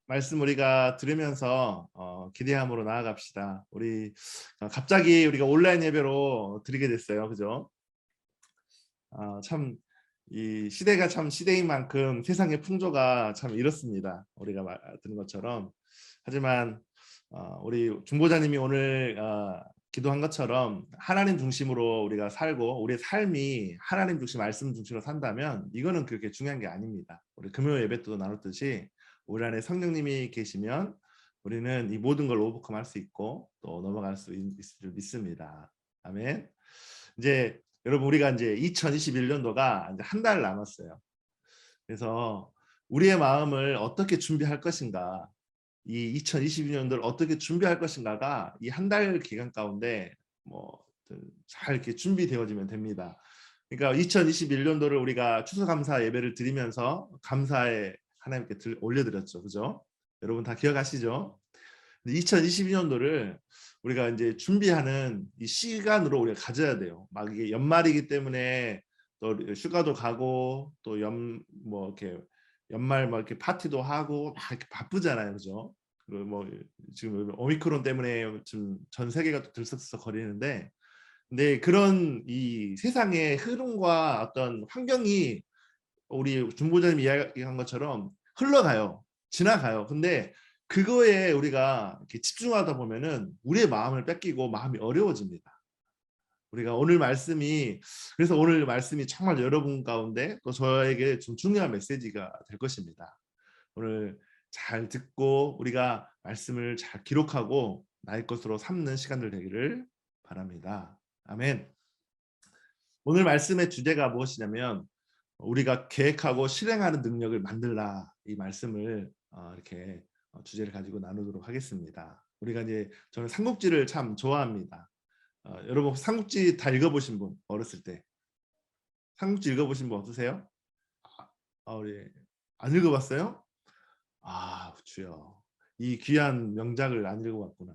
말씀 우리가 들으면서 기대함으로 나아갑시다. 우리 갑자기 우리가 온라인 예배로 드리게 됐어요. 그죠? 참 이 시대가 참 시대인 만큼 세상의 풍조가 참 이렇습니다. 우리가 들은 것처럼. 하지만 우리 중보자님이 오늘 기도한 것처럼 하나님 중심으로 우리가 살고 우리의 삶이 하나님 중심, 말씀 중심으로 산다면 이거는 그렇게 중요한 게 아닙니다. 우리 금요 예배 때도 나눴듯이 우리 안에 성령님이 계시면 우리는 이 모든 걸 오버컴할 수 있고 또 넘어갈 수 있을 줄 믿습니다. 아멘. 이제 여러분 우리가 이제 2021년도가 이제 한 달 남았어요. 그래서 우리의 마음을 어떻게 준비할 것인가, 이 2022년도를 어떻게 준비할 것인가가 이 한 달 기간 가운데 뭐 잘 이렇게 준비되어지면 됩니다. 그러니까 2021년도를 우리가 추수감사 예배를 드리면서 감사에 하나님께 올려드렸죠, 그죠? 여러분 다 기억하시죠? 2022년도를 우리가 이제 준비하는 이 시간으로 우리가 가져야 돼요. 막 이게 연말이기 때문에 또 휴가도 가고 또 뭐 이렇게 연말 뭐 이렇게 파티도 하고 막 이렇게 바쁘잖아요, 그죠? 그리고 뭐 지금 오미크론 때문에 지금 전 세계가 또 들썩들썩거리는데, 근데 그런 이 세상의 흐름과 어떤 환경이 우리 중보자님이 이야기한 것처럼 흘러가요. 지나가요. 근데 그거에 우리가 이렇게 집중하다 보면은 우리의 마음을 뺏기고 마음이 어려워집니다. 우리가 오늘 말씀이, 그래서 오늘 말씀이 정말 여러분 가운데 또 저에게 좀 중요한 메시지가 될 것입니다. 오늘 잘 듣고 우리가 말씀을 잘 기록하고 나의 것으로 삼는 시간들 되기를 바랍니다. 아멘. 오늘 말씀의 주제가 무엇이냐면 우리가 계획하고 실행하는 능력을 만들라, 이 말씀을 이렇게 주제를 가지고 나누도록 하겠습니다. 우리가 이제 저는 삼국지를 참 좋아합니다. 여러분 삼국지 다 읽어보신 분, 어렸을 때 삼국지 읽어보신 분 없으세요? 우리 안 읽어봤어요? 주여, 이 귀한 명작을 안 읽어봤구나.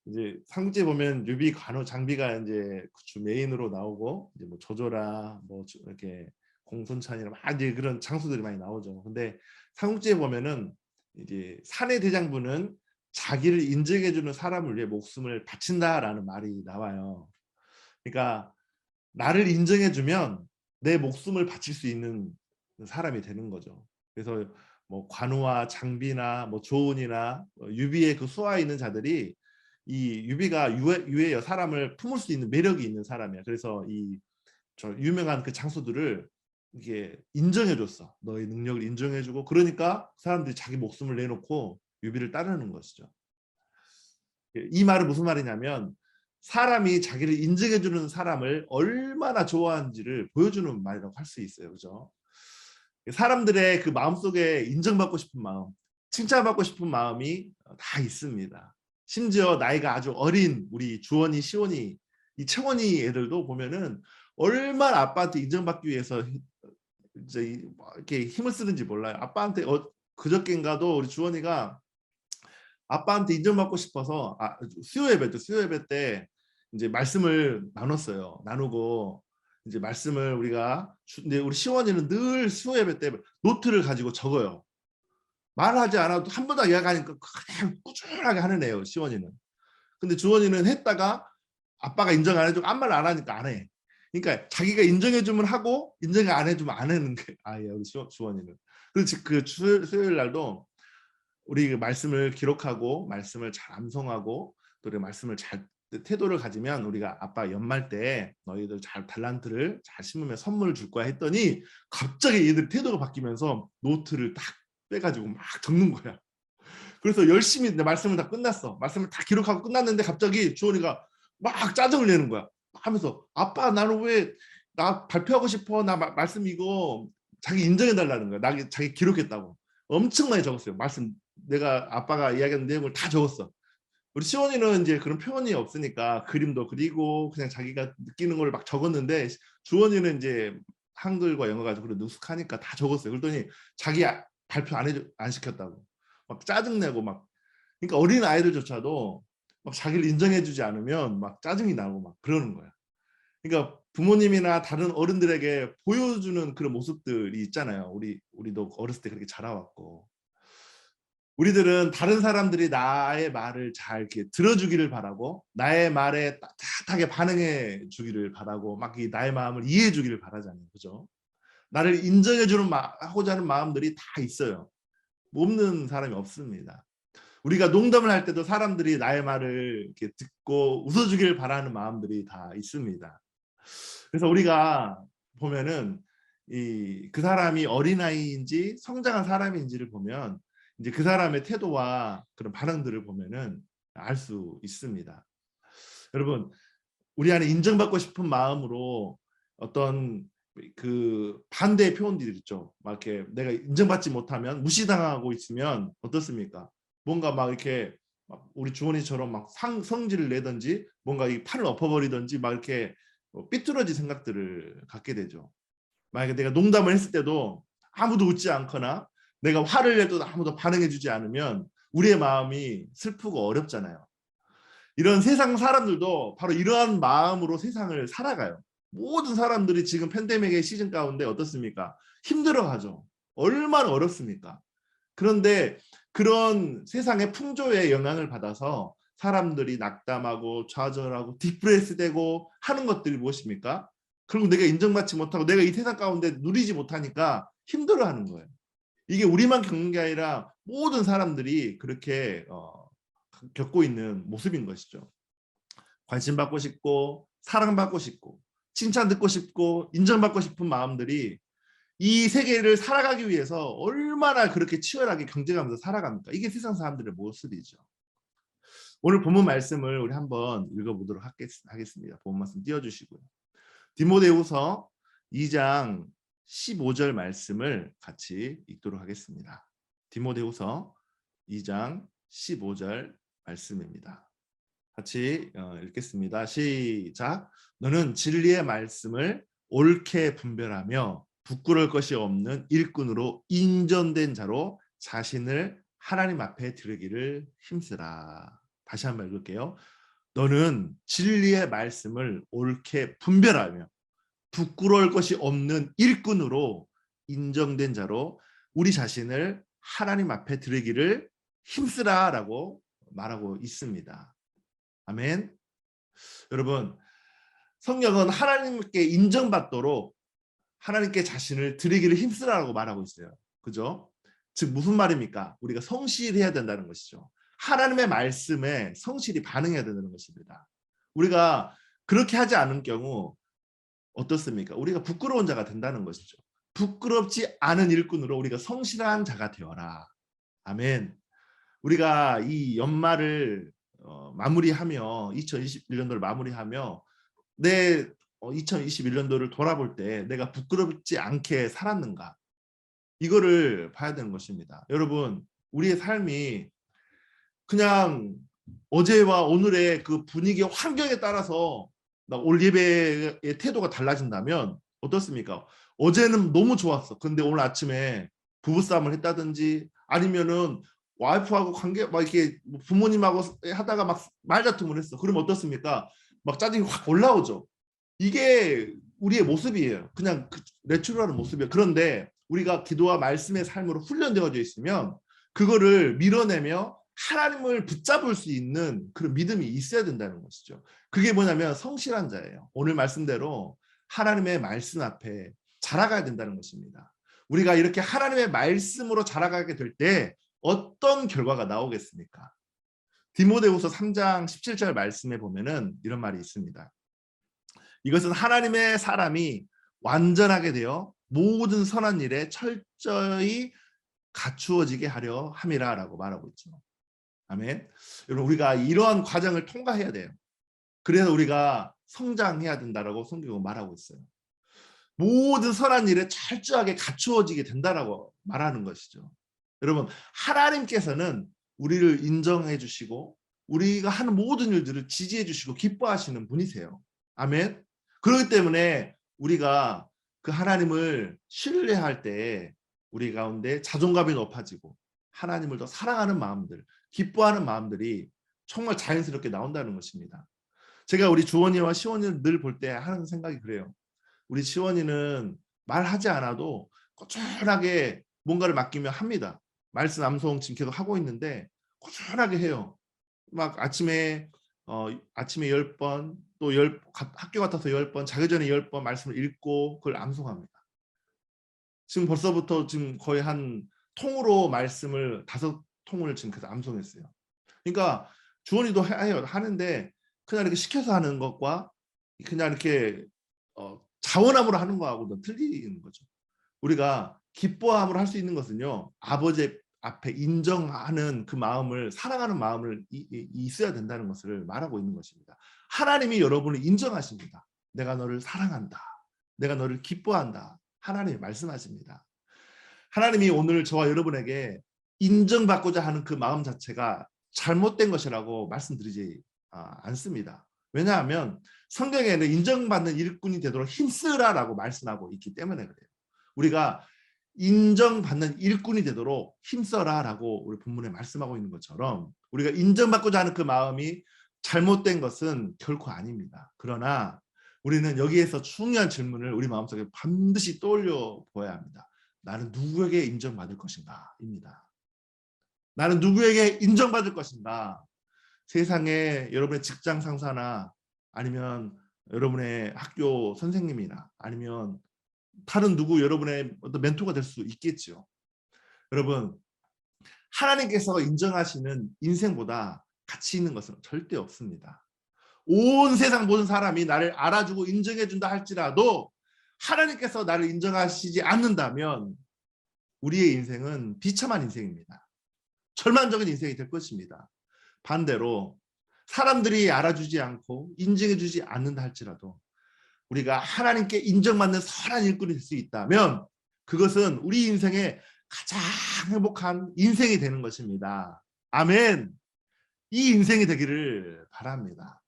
이제 삼국지 보면 유비, 관우, 장비가 이제 주 메인으로 나오고 이제 뭐 조조라 뭐 이렇게 공손찬이나 막 이제 그런 장수들이 많이 나오죠. 근데 삼국지에 보면은 이제 사내 대장부는 자기를 인정해주는 사람을 위해 목숨을 바친다라는 말이 나와요. 그러니까 나를 인정해주면 내 목숨을 바칠 수 있는 사람이 되는 거죠. 그래서 뭐 관우와 장비나 뭐 조은이나 유비의 그 수하에 있는 자들이, 이 유비가 유해여 사람을 품을 수 있는 매력이 있는 사람이야. 그래서 이 저 유명한 그 장수들을 이게 인정해줬어. 너의 능력을 인정해주고, 그러니까 사람들이 자기 목숨을 내놓고 유비를 따르는 것이죠. 이 말은 무슨 말이냐면 사람이 자기를 인정해주는 사람을 얼마나 좋아하는지를 보여주는 말이라고 할 수 있어요. 그죠? 사람들의 그 마음속에 인정받고 싶은 마음, 칭찬받고 싶은 마음이 다 있습니다. 심지어 나이가 아주 어린 우리 주원이, 시원이, 이 채원이 애들도 보면은 얼마나 아빠한테 인정받기 위해서 이제 이렇게 힘을 쓰는지 몰라요. 아빠한테 그저께인가도 우리 주원이가 아빠한테 인정받고 싶어서 수요 예배 때 이제 말씀을 나눴어요. 나누고 이제 말씀을 우리가 근데 우리 시원이는 늘 수요 예배 때 노트를 가지고 적어요. 말하지 않아도 한 번 더 이야기하니까 그냥 꾸준하게 하는 애예요, 시원이는. 근데 주원이는 했다가 아빠가 인정 안 해주고 아무 말 안 하니까 안 해. 그러니까 자기가 인정해주면 하고 인정 안 해주면 안 하는 아이예요, 우리 주원이는. 그래서 그 수요일 날도 우리 말씀을 기록하고 말씀을 잘 암송하고 또 우리 말씀을 잘 태도를 가지면 우리가 아빠 연말 때 너희들 잘 달란트를 잘 심으면 선물을 줄 거야 했더니 갑자기 얘들 태도가 바뀌면서 노트를 딱 빼가지고 막 적는 거야. 그래서 열심히 내 말씀을 다 끝났어. 말씀을 다 기록하고 끝났는데 갑자기 주원이가 막 짜증을 내는 거야. 하면서 아빠 나는 왜 나 발표하고 싶어, 나 말씀 이거 자기 인정해 달라는 거야. 자기 기록했다고 엄청 많이 적었어요. 말씀 내가 아빠가 이야기한 내용을 다 적었어. 우리 시원이는 이제 그런 표현이 없으니까 그림도 그리고 그냥 자기가 느끼는 걸 막 적었는데 주원이는 이제 한글과 영어 가지고 능숙하니까 다 적었어요. 그랬더니 자기 발표 안 시켰다고 막 짜증내고 막 그러니까 어린 아이들조차도 막 자기를 인정해주지 않으면 막 짜증이 나고 막 그러는 거야. 그러니까 부모님이나 다른 어른들에게 보여주는 그런 모습들이 있잖아요. 우리도 어렸을 때 그렇게 자라왔고 우리들은 다른 사람들이 나의 말을 잘 이렇게 들어주기를 바라고 나의 말에 따뜻하게 반응해 주기를 바라고 막 나의 마음을 이해해 주기를 바라잖아요. 그죠? 나를 인정해 주는 하고자 하는 마음들이 다 있어요. 없는 사람이 없습니다. 우리가 농담을 할 때도 사람들이 나의 말을 이렇게 듣고 웃어주기를 바라는 마음들이 다 있습니다. 그래서 우리가 보면은 그 사람이 어린아이인지 성장한 사람인지를 보면 이제 그 사람의 태도와 그런 반응들을 보면은 알 수 있습니다. 여러분, 우리 안에 인정받고 싶은 마음으로 어떤 그 반대의 표현들이 있죠. 막 이렇게 내가 인정받지 못하면 무시당하고 있으면 어떻습니까? 뭔가 막 이렇게 막 우리 주원이처럼 막 성질을 내든지 뭔가 이 팔을 엎어버리든지 막 이렇게 삐뚤어진 생각들을 갖게 되죠. 만약에 내가 농담을 했을 때도 아무도 웃지 않거나 내가 화를 내도 아무도 반응해주지 않으면 우리의 마음이 슬프고 어렵잖아요. 이런 세상 사람들도 바로 이러한 마음으로 세상을 살아가요. 모든 사람들이 지금 팬데믹의 시즌 가운데 어떻습니까? 힘들어하죠. 얼마나 어렵습니까? 그런데 그런 세상의 풍조의 영향을 받아서 사람들이 낙담하고 좌절하고 디프레스 되고 하는 것들이 무엇입니까? 결국 내가 인정받지 못하고 내가 이 세상 가운데 누리지 못하니까 힘들어하는 거예요. 이게 우리만 겪는 게 아니라 모든 사람들이 그렇게 겪고 있는 모습인 것이죠. 관심받고 싶고 사랑받고 싶고 칭찬 듣고 싶고 인정받고 싶은 마음들이 이 세계를 살아가기 위해서 얼마나 그렇게 치열하게 경쟁하면서 살아갑니까? 이게 세상 사람들의 모습이죠. 오늘 본문 말씀을 우리 한번 읽어보도록 하겠습니다. 본문 말씀 띄워주시고요. 디모데후서 2장 15절 말씀을 같이 읽도록 하겠습니다. 디모데후서 2장 15절 말씀입니다. 같이 읽겠습니다. 시작. 너는 진리의 말씀을 옳게 분별하며 부끄러울 것이 없는 일꾼으로 인정된 자로 자신을 하나님 앞에 드리기를 힘쓰라. 다시 한번 읽을게요. 너는 진리의 말씀을 옳게 분별하며 부끄러울 것이 없는 일꾼으로 인정된 자로 우리 자신을 하나님 앞에 드리기를 힘쓰라라고 말하고 있습니다. 아멘. 여러분, 성경은 하나님께 인정받도록 하나님께 자신을 드리기를 힘쓰라고 말하고 있어요. 그죠? 즉 무슨 말입니까? 우리가 성실해야 된다는 것이죠. 하나님의 말씀에 성실히 반응해야 된다는 것입니다. 우리가 그렇게 하지 않은 경우 어떻습니까? 우리가 부끄러운 자가 된다는 것이죠. 부끄럽지 않은 일꾼으로 우리가 성실한 자가 되어라. 아멘. 우리가 이 연말을 마무리하며 2021년도를 마무리하며 내 2021년도를 돌아볼 때 내가 부끄럽지 않게 살았는가? 이거를 봐야 되는 것입니다. 여러분, 우리의 삶이 그냥 어제와 오늘의 그 분위기 환경에 따라서 올 예배의 태도가 달라진다면 어떻습니까? 어제는 너무 좋았어. 근데 오늘 아침에 부부싸움을 했다든지 아니면은 와이프하고 관계 막 이렇게 부모님하고 하다가 막 말다툼을 했어. 그러면 어떻습니까? 막 짜증이 확 올라오죠. 이게 우리의 모습이에요. 그냥 내추럴한 모습이에요. 그런데 우리가 기도와 말씀의 삶으로 훈련되어져 있으면 그거를 밀어내며 하나님을 붙잡을 수 있는 그런 믿음이 있어야 된다는 것이죠. 그게 뭐냐면 성실한 자예요. 오늘 말씀대로 하나님의 말씀 앞에 자라가야 된다는 것입니다. 우리가 이렇게 하나님의 말씀으로 자라가게 될 때 어떤 결과가 나오겠습니까? 디모데후서 3장 17절 말씀에 보면은 이런 말이 있습니다. 이것은 하나님의 사람이 완전하게 되어 모든 선한 일에 철저히 갖추어지게 하려 함이라라고 말하고 있죠. 아멘. 여러분 우리가 이러한 과정을 통과해야 돼요. 그래서 우리가 성장해야 된다라고 성경은 말하고 있어요. 모든 선한 일에 철저하게 갖추어지게 된다라고 말하는 것이죠. 여러분 하나님께서는 우리를 인정해 주시고 우리가 하는 모든 일들을 지지해 주시고 기뻐하시는 분이세요. 아멘. 그렇기 때문에 우리가 그 하나님을 신뢰할 때 우리 가운데 자존감이 높아지고 하나님을 더 사랑하는 마음들, 기뻐하는 마음들이 정말 자연스럽게 나온다는 것입니다. 제가 우리 주원이와 시원이를 늘 볼 때 하는 생각이 그래요. 우리 시원이는 말하지 않아도 꾸준하게 뭔가를 맡기면 합니다. 말씀 암송 지금 계속 하고 있는데 꾸준하게 해요. 막 아침에 10번, 또 학교 같아서 10번, 자기 전에 10번 말씀을 읽고 그걸 암송합니다. 지금 벌써부터 지금 거의 한 통으로 말씀을 5통을 지금 계속 암송했어요. 그러니까 주원이도 해요. 하는데 그냥 이렇게 시켜서 하는 것과 그냥 이렇게 자원함으로 하는 거하고는 틀리는 거죠. 우리가 기뻐함으로 할 수 있는 것은요, 아버지 앞에 인정하는 그 마음을, 사랑하는 마음을 있어야 된다는 것을 말하고 있는 것입니다. 하나님이 여러분을 인정하십니다. 내가 너를 사랑한다. 내가 너를 기뻐한다. 하나님이 말씀하십니다. 하나님이 오늘 저와 여러분에게 인정받고자 하는 그 마음 자체가 잘못된 것이라고 말씀드리지 않습니다. 왜냐하면 성경에는 인정받는 일꾼이 되도록 힘쓰라라고 말씀하고 있기 때문에 그래요. 우리가 인정받는 일꾼이 되도록 힘써라라고 우리 본문에 말씀하고 있는 것처럼 우리가 인정받고자 하는 그 마음이 잘못된 것은 결코 아닙니다. 그러나 우리는 여기에서 중요한 질문을 우리 마음속에 반드시 떠올려 보아야 합니다. 나는 누구에게 인정받을 것인가? 입니다. 나는 누구에게 인정받을 것인가? 세상에 여러분의 직장 상사나 아니면 여러분의 학교 선생님이나 아니면 다른 누구 여러분의 어떤 멘토가 될 수 있겠죠. 여러분, 하나님께서 인정하시는 인생보다 가치 있는 것은 절대 없습니다. 온 세상 모든 사람이 나를 알아주고 인정해준다 할지라도 하나님께서 나를 인정하시지 않는다면 우리의 인생은 비참한 인생입니다. 절망적인 인생이 될 것입니다. 반대로 사람들이 알아주지 않고 인정해주지 않는다 할지라도 우리가 하나님께 인정받는 선한 일꾼이 될 수 있다면 그것은 우리 인생의 가장 행복한 인생이 되는 것입니다. 아멘. 이 인생이 되기를 바랍니다.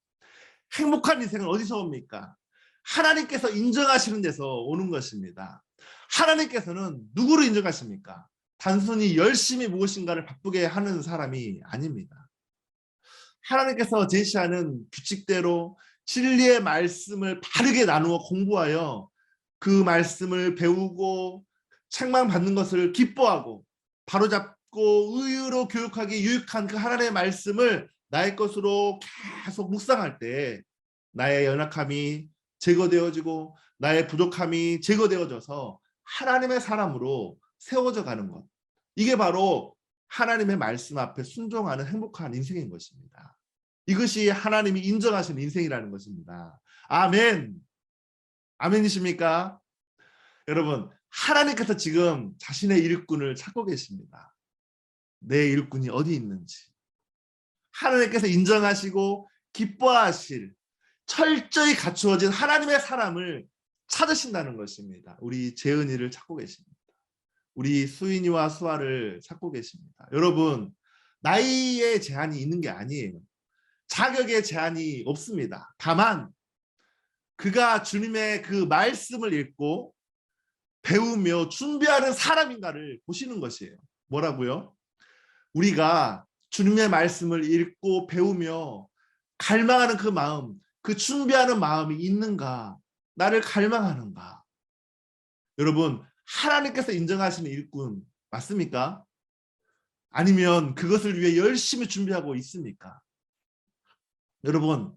행복한 인생은 어디서 옵니까? 하나님께서 인정하시는 데서 오는 것입니다. 하나님께서는 누구를 인정하십니까? 단순히 열심히 무엇인가를 바쁘게 하는 사람이 아닙니다. 하나님께서 제시하는 규칙대로 진리의 말씀을 바르게 나누어 공부하여 그 말씀을 배우고 책망받는 것을 기뻐하고 바로잡고 의로 교육하기 유익한 그 하나님의 말씀을 나의 것으로 계속 묵상할 때 나의 연약함이 제거되어지고 나의 부족함이 제거되어져서 하나님의 사람으로 세워져 가는 것. 이게 바로 하나님의 말씀 앞에 순종하는 행복한 인생인 것입니다. 이것이 하나님이 인정하시는 인생이라는 것입니다. 아멘. 아멘이십니까? 여러분, 하나님께서 지금 자신의 일꾼을 찾고 계십니다. 내 일꾼이 어디 있는지. 하나님께서 인정하시고 기뻐하실 철저히 갖추어진 하나님의 사람을 찾으신다는 것입니다. 우리 재은이를 찾고 계십니다. 우리 수인이와 수아를 찾고 계십니다. 여러분, 나이에 제한이 있는 게 아니에요. 자격에 제한이 없습니다. 다만 그가 주님의 그 말씀을 읽고 배우며 준비하는 사람인가를 보시는 것이에요. 뭐라고요? 우리가 주님의 말씀을 읽고 배우며 갈망하는 그 마음, 그 준비하는 마음이 있는가? 나를 갈망하는가? 여러분, 하나님께서 인정하시는 일꾼 맞습니까? 아니면 그것을 위해 열심히 준비하고 있습니까? 여러분,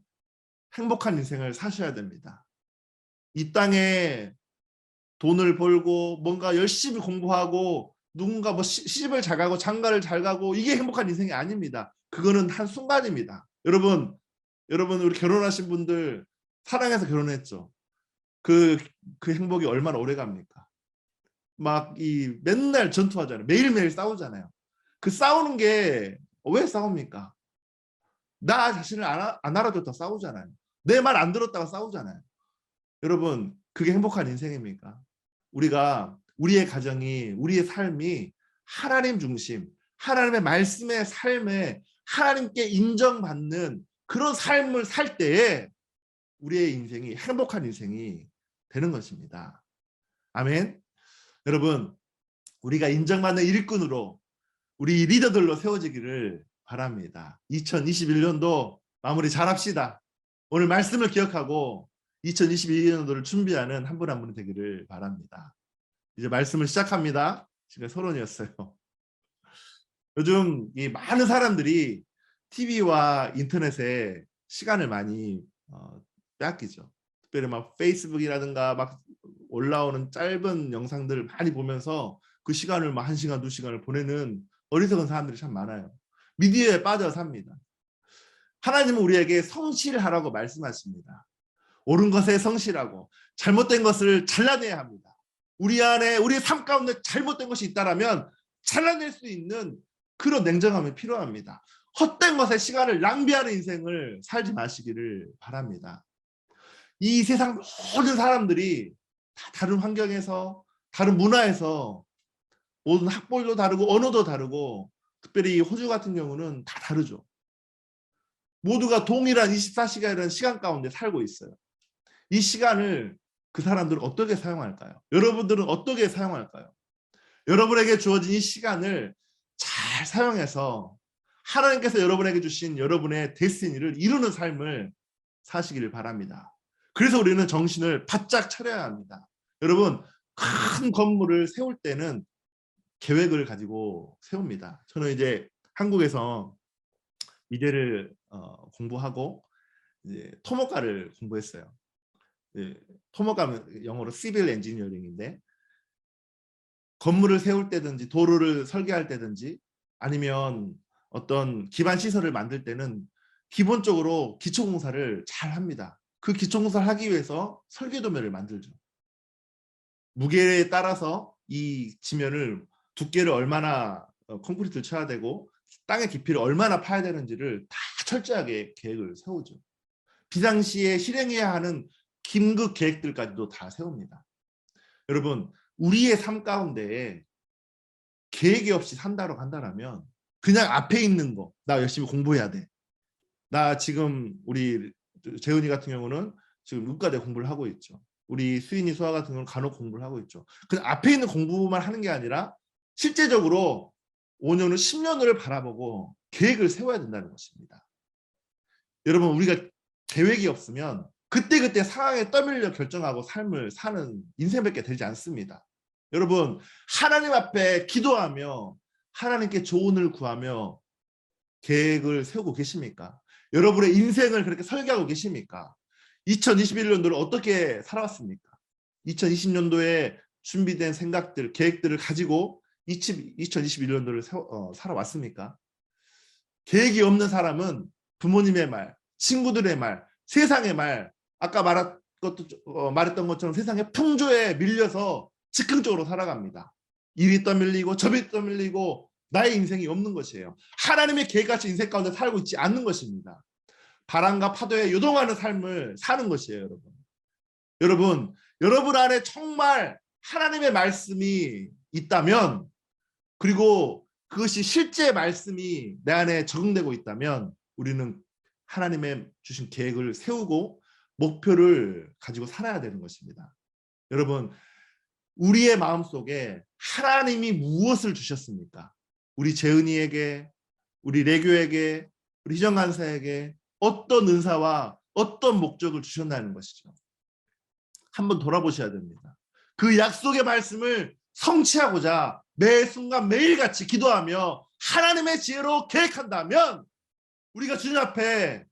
행복한 인생을 사셔야 됩니다. 이 땅에 돈을 벌고 뭔가 열심히 공부하고 누군가 뭐 시집을 잘 가고 장가를 잘 가고 이게 행복한 인생이 아닙니다. 그거는 한순간입니다. 여러분 우리 결혼하신 분들 사랑해서 결혼했죠. 그 행복이 얼마나 오래 갑니까? 막 맨날 전투하잖아요. 매일매일 싸우잖아요. 그 싸우는 게 왜 싸웁니까? 나 자신을 안 알아줬다 싸우잖아요. 내 말 안 들었다가 싸우잖아요. 여러분, 그게 행복한 인생입니까? 우리가 우리의 가정이, 우리의 삶이 하나님 중심, 하나님의 말씀의 삶에 하나님께 인정받는 그런 삶을 살 때에 우리의 인생이 행복한 인생이 되는 것입니다. 아멘. 여러분, 우리가 인정받는 일꾼으로 우리 리더들로 세워지기를 바랍니다. 2021년도 마무리 잘합시다. 오늘 말씀을 기억하고 2022년도를 준비하는 한 분 한 분이 되기를 바랍니다. 이제 말씀을 시작합니다. 지금 서론이었어요. 요즘 이 많은 사람들이 TV와 인터넷에 시간을 많이 빼앗기죠. 특별히 막 페이스북이라든가 막 올라오는 짧은 영상들을 많이 보면서 그 시간을 막 1시간, 2시간을 보내는 어리석은 사람들이 참 많아요. 미디어에 빠져 삽니다. 하나님은 우리에게 성실하라고 말씀하십니다. 옳은 것에 성실하고 잘못된 것을 잘라내야 합니다. 우리 안에 우리의 삶 가운데 잘못된 것이 있다면 잘라낼 수 있는 그런 냉정함이 필요합니다. 헛된 것에 시간을 낭비하는 인생을 살지 마시기를 바랍니다. 이 세상 모든 사람들이 다 다른 환경에서 다른 문화에서 모든 학벌도 다르고 언어도 다르고 특별히 호주 같은 경우는 다 다르죠. 모두가 동일한 24시간이라는 시간 가운데 살고 있어요. 이 시간을 그 사람들은 어떻게 사용할까요? 여러분들은 어떻게 사용할까요? 여러분에게 주어진 이 시간을 잘 사용해서 하나님께서 여러분에게 주신 여러분의 데스티니를 이루는 삶을 사시기를 바랍니다. 그래서 우리는 정신을 바짝 차려야 합니다. 여러분, 큰 건물을 세울 때는 계획을 가지고 세웁니다. 저는 이제 한국에서 미대를 공부하고 이제 토목과를 공부했어요. 토목과는 영어로 시빌 엔지니어링인데 건물을 세울 때든지 도로를 설계할 때든지 아니면 어떤 기반 시설을 만들 때는 기본적으로 기초공사를 잘 합니다. 그 기초공사를 하기 위해서 설계도면을 만들죠. 무게에 따라서 이 지면을 두께를 얼마나 콘크리트를 쳐야 되고 땅의 깊이를 얼마나 파야 되는지를 다 철저하게 계획을 세우죠. 비상시에 실행해야 하는 긴급 계획들까지도 다 세웁니다. 여러분, 우리의 삶 가운데에 계획이 없이 산다고 한다면 그냥 앞에 있는 거, 나 열심히 공부해야 돼. 나 지금 우리 재은이 같은 경우는 지금 의과대 공부를 하고 있죠. 우리 수인이 수아 같은 경우는 간호 공부를 하고 있죠. 그냥 앞에 있는 공부만 하는 게 아니라 실제적으로 5년 후 10년 후를 바라보고 계획을 세워야 된다는 것입니다. 여러분, 우리가 계획이 없으면 그때그때 상황에 떠밀려 결정하고 삶을 사는 인생밖에 되지 않습니다. 여러분, 하나님 앞에 기도하며 하나님께 조언을 구하며 계획을 세우고 계십니까? 여러분의 인생을 그렇게 설계하고 계십니까? 2021년도를 어떻게 살아왔습니까? 2020년도에 준비된 생각들, 계획들을 가지고 2021년도를 살아왔습니까? 계획이 없는 사람은 부모님의 말, 친구들의 말, 세상의 말, 아까 말했던 것처럼 세상의 풍조에 밀려서 즉흥적으로 살아갑니다. 이리 떠밀리고 저리 떠밀리고 나의 인생이 없는 것이에요. 하나님의 계획같이 인생 가운데 살고 있지 않는 것입니다. 바람과 파도에 요동하는 삶을 사는 것이에요, 여러분. 여러분 안에 정말 하나님의 말씀이 있다면, 그리고 그것이 실제 말씀이 내 안에 적용되고 있다면 우리는 하나님의 주신 계획을 세우고 목표를 가지고 살아야 되는 것입니다. 여러분, 우리의 마음속에 하나님이 무엇을 주셨습니까? 우리 재은이에게, 우리 레교에게, 우리 희정 간사에게 어떤 은사와 어떤 목적을 주셨다는 것이죠. 한번 돌아보셔야 됩니다. 그 약속의 말씀을 성취하고자 매 순간 매일같이 기도하며 하나님의 지혜로 계획한다면 우리가 주님 앞에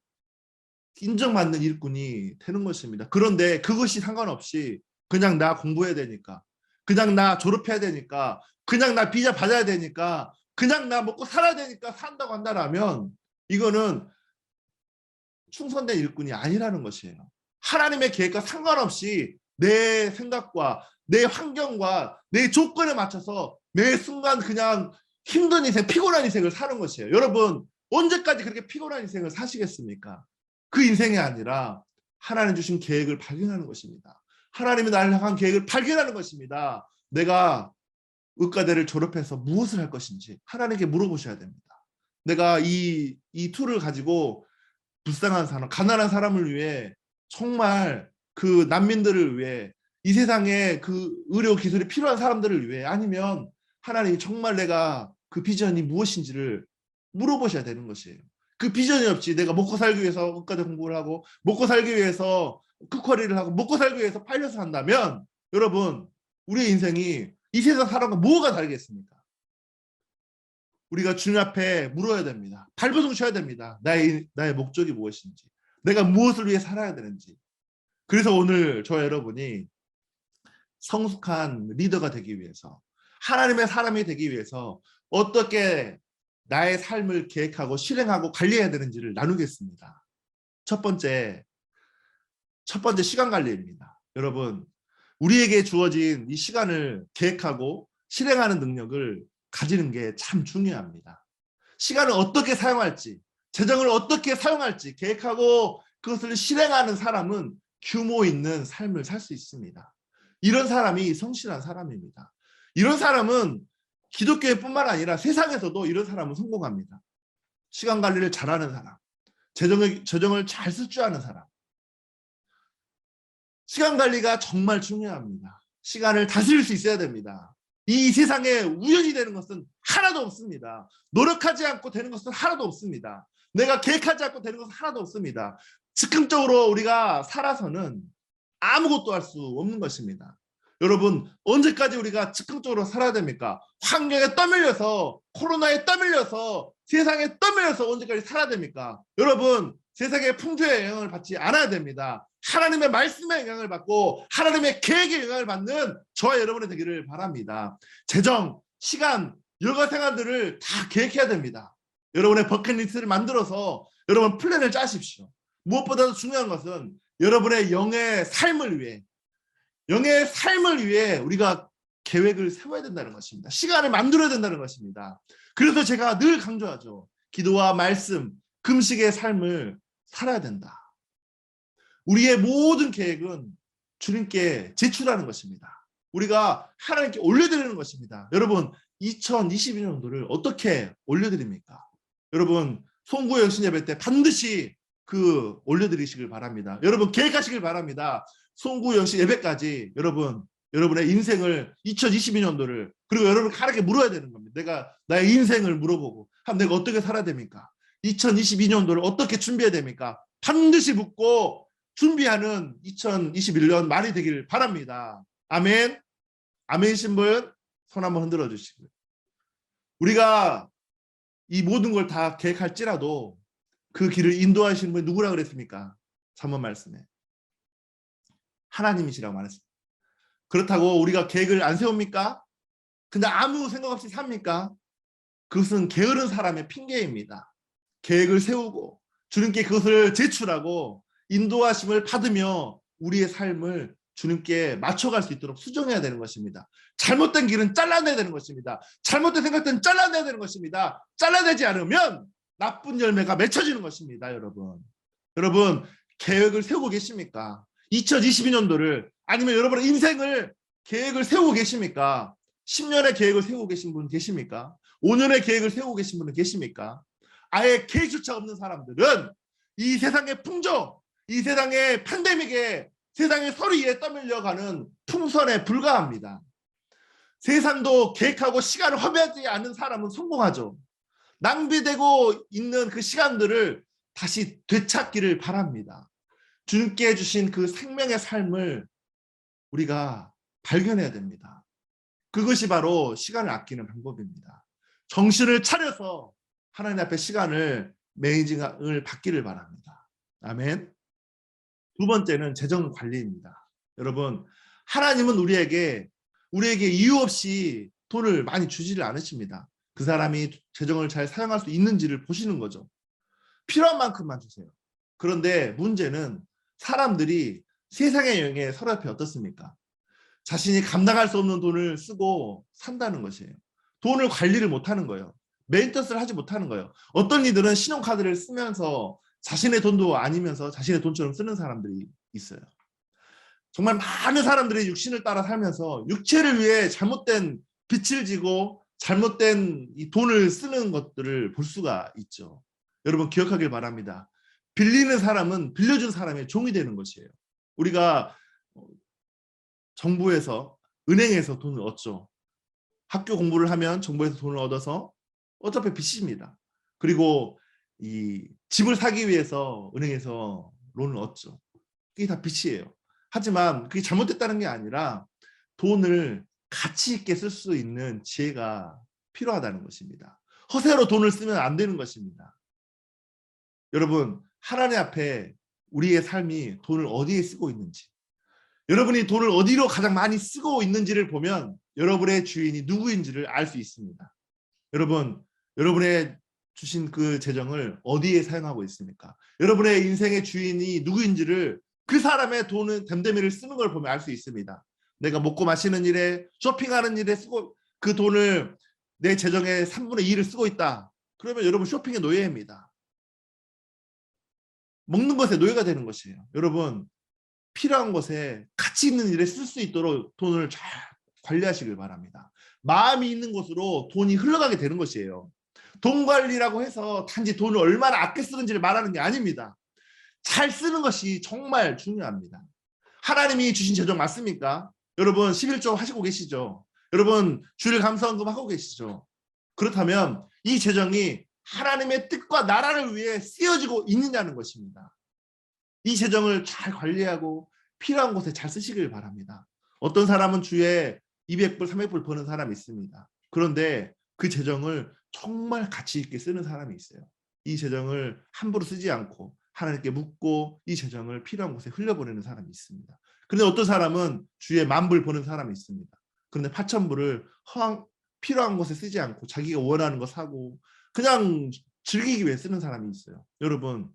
인정받는 일꾼이 되는 것입니다. 그런데 그것이 상관없이 그냥 나 공부해야 되니까, 그냥 나 졸업해야 되니까, 그냥 나 비자 받아야 되니까, 그냥 나 먹고 살아야 되니까 산다고 한다면 이거는 충성된 일꾼이 아니라는 것이에요. 하나님의 계획과 상관없이 내 생각과 내 환경과 내 조건에 맞춰서 매 순간 그냥 힘든 인생, 피곤한 인생을 사는 것이에요. 여러분, 언제까지 그렇게 피곤한 인생을 사시겠습니까? 그 인생이 아니라 하나님 주신 계획을 발견하는 것입니다. 하나님이 나를 향한 계획을 발견하는 것입니다. 내가 의과대를 졸업해서 무엇을 할 것인지 하나님께 물어보셔야 됩니다. 내가 이 툴을 가지고 불쌍한 사람, 가난한 사람을 위해 정말 그 난민들을 위해 이 세상에 그 의료 기술이 필요한 사람들을 위해 아니면 하나님 정말 내가 그 비전이 무엇인지를 물어보셔야 되는 것이에요. 그 비전이 없이 내가 먹고 살기 위해서 의과대 공부를 하고 먹고 살기 위해서 특허리를 하고 먹고 살기 위해서 파일럿을 한다면 여러분 우리의 인생이 이 세상 사람과 뭐가 다르겠습니까? 우리가 주님 앞에 물어야 됩니다. 발버둥 쳐야 됩니다. 나의 목적이 무엇인지, 내가 무엇을 위해 살아야 되는지. 그래서 오늘 저와 여러분이 성숙한 리더가 되기 위해서, 하나님의 사람이 되기 위해서 어떻게 나의 삶을 계획하고 실행하고 관리해야 되는지를 나누겠습니다. 첫 번째 시간 관리입니다. 여러분, 우리에게 주어진 이 시간을 계획하고 실행하는 능력을 가지는 게 참 중요합니다. 시간을 어떻게 사용할지, 재정을 어떻게 사용할지 계획하고 그것을 실행하는 사람은 규모 있는 삶을 살 수 있습니다. 이런 사람이 성실한 사람입니다. 이런 사람은 기독교뿐만 아니라 세상에서도 이런 사람은 성공합니다. 시간 관리를 잘하는 사람, 재정을 잘 쓸 줄 아는 사람. 시간 관리가 정말 중요합니다. 시간을 다스릴 수 있어야 됩니다. 이 세상에 우연히 되는 것은 하나도 없습니다. 노력하지 않고 되는 것은 하나도 없습니다. 내가 계획하지 않고 되는 것은 하나도 없습니다. 즉흥적으로 우리가 살아서는 아무것도 할 수 없는 것입니다. 여러분, 언제까지 우리가 즉흥적으로 살아야 됩니까? 환경에 떠밀려서, 코로나에 떠밀려서, 세상에 떠밀려서 언제까지 살아야 됩니까? 여러분, 세상의 풍조의 영향을 받지 않아야 됩니다. 하나님의 말씀의 영향을 받고 하나님의 계획의 영향을 받는 저와 여러분이 되기를 바랍니다. 재정, 시간, 여가 생활들을 다 계획해야 됩니다. 여러분의 버킷리스트를 만들어서 여러분 플랜을 짜십시오. 무엇보다도 중요한 것은 여러분의 영의 삶을 위해 우리가 계획을 세워야 된다는 것입니다. 시간을 만들어야 된다는 것입니다. 그래서 제가 늘 강조하죠. 기도와 말씀, 금식의 삶을 살아야 된다. 우리의 모든 계획은 주님께 제출하는 것입니다. 우리가 하나님께 올려드리는 것입니다. 여러분, 2022년도를 어떻게 올려드립니까? 여러분, 송구 영신 예배 때 반드시 올려드리시길 바랍니다. 여러분, 계획하시길 바랍니다. 송구 영신 예배까지 여러분의 인생을 2022년도를 그리고 여러분 가르게 물어야 되는 겁니다. 내가 나의 인생을 물어보고 내가 어떻게 살아야 됩니까? 2022년도를 어떻게 준비해야 됩니까? 반드시 묻고 준비하는 2021년 말이 되길 바랍니다. 아멘. 아멘이신 분 손 한번 흔들어 주시고요. 우리가 이 모든 걸 다 계획할지라도 그 길을 인도하시는 분이 누구라 그랬습니까? 잠언 말씀에 하나님이시라고 말했습니다. 그렇다고 우리가 계획을 안 세웁니까? 근데 아무 생각 없이 삽니까? 그것은 게으른 사람의 핑계입니다. 계획을 세우고 주님께 그것을 제출하고 인도하심을 받으며 우리의 삶을 주님께 맞춰갈 수 있도록 수정해야 되는 것입니다. 잘못된 길은 잘라내야 되는 것입니다. 잘못된 생각들은 잘라내야 되는 것입니다. 잘라내지 않으면 나쁜 열매가 맺혀지는 것입니다. 여러분 계획을 세우고 계십니까? 2022년도를 아니면 여러분의 인생을 계획을 세우고 계십니까? 10년의 계획을 세우고 계신 분 계십니까? 5년의 계획을 세우고 계신 분은 계십니까? 아예 계획조차 없는 사람들은 이 세상의 풍조, 이 세상의 팬데믹에 세상의 서리에 떠밀려가는 풍선에 불과합니다. 세상도 계획하고 시간을 허비하지 않는 사람은 성공하죠. 낭비되고 있는 그 시간들을 다시 되찾기를 바랍니다. 주님께 주신 그 생명의 삶을 우리가 발견해야 됩니다. 그것이 바로 시간을 아끼는 방법입니다. 정신을 차려서 하나님 앞에 시간을 매니징을 받기를 바랍니다. 아멘. 두 번째는 재정 관리입니다. 여러분, 하나님은 우리에게 이유 없이 돈을 많이 주지를 않으십니다. 그 사람이 재정을 잘 사용할 수 있는지를 보시는 거죠. 필요한 만큼만 주세요. 그런데 문제는 사람들이 세상의 영에 서랍이 어떻습니까? 자신이 감당할 수 없는 돈을 쓰고 산다는 것이에요. 돈을 관리를 못하는 거예요. 메인터스를 하지 못하는 거예요. 어떤 이들은 신용카드를 쓰면서 자신의 돈도 아니면서 자신의 돈처럼 쓰는 사람들이 있어요. 정말 많은 사람들이 육신을 따라 살면서 육체를 위해 잘못된 빚을 지고 잘못된 이 돈을 쓰는 것들을 볼 수가 있죠. 여러분 기억하길 바랍니다. 빌리는 사람은 빌려준 사람의 종이 되는 것이에요. 우리가 정부에서 은행에서 돈을 얻죠. 학교 공부를 하면 정부에서 돈을 얻어서 어차피 빚입니다. 그리고 이 집을 사기 위해서 은행에서 론을 얻죠. 이게 다 빚이에요. 하지만 그게 잘못됐다는 게 아니라 돈을 가치 있게 쓸 수 있는 지혜가 필요하다는 것입니다. 허세로 돈을 쓰면 안 되는 것입니다. 여러분, 하나님 앞에 우리의 삶이 돈을 어디에 쓰고 있는지, 여러분이 돈을 어디로 가장 많이 쓰고 있는지를 보면 여러분의 주인이 누구인지를 알 수 있습니다. 여러분, 여러분의 주신 그 재정을 어디에 사용하고 있습니까? 여러분의 인생의 주인이 누구인지를 그 사람의 돈을 댐댐이를 쓰는 걸 보면 알 수 있습니다. 내가 먹고 마시는 일에, 쇼핑하는 일에 쓰고 그 돈을 내 재정의 3분의 2를 쓰고 있다. 그러면 여러분 쇼핑의 노예입니다. 먹는 것에 노예가 되는 것이에요. 여러분, 필요한 것에 가치 있는 일에 쓸 수 있도록 돈을 잘 관리하시길 바랍니다. 마음이 있는 곳으로 돈이 흘러가게 되는 것이에요. 돈 관리라고 해서 단지 돈을 얼마나 아껴 쓰는지를 말하는 게 아닙니다. 잘 쓰는 것이 정말 중요합니다. 하나님이 주신 재정 맞습니까? 여러분 11조 하시고 계시죠? 여러분 주일 감사헌금 하고 계시죠? 그렇다면 이 재정이 하나님의 뜻과 나라를 위해 쓰여지고 있느냐는 것입니다. 이 재정을 잘 관리하고 필요한 곳에 잘 쓰시길 바랍니다. 어떤 사람은 주에 200불, 300불 버는 사람이 있습니다. 그런데 그 재정을 정말 가치 있게 쓰는 사람이 있어요. 이 재정을 함부로 쓰지 않고 하나님께 묻고 이 재정을 필요한 곳에 흘려보내는 사람이 있습니다. 그런데 어떤 사람은 주에 10,000불 버는 사람이 있습니다. 그런데 8,000불을 필요한 곳에 쓰지 않고 자기가 원하는 거 사고 그냥 즐기기 위해 쓰는 사람이 있어요. 여러분,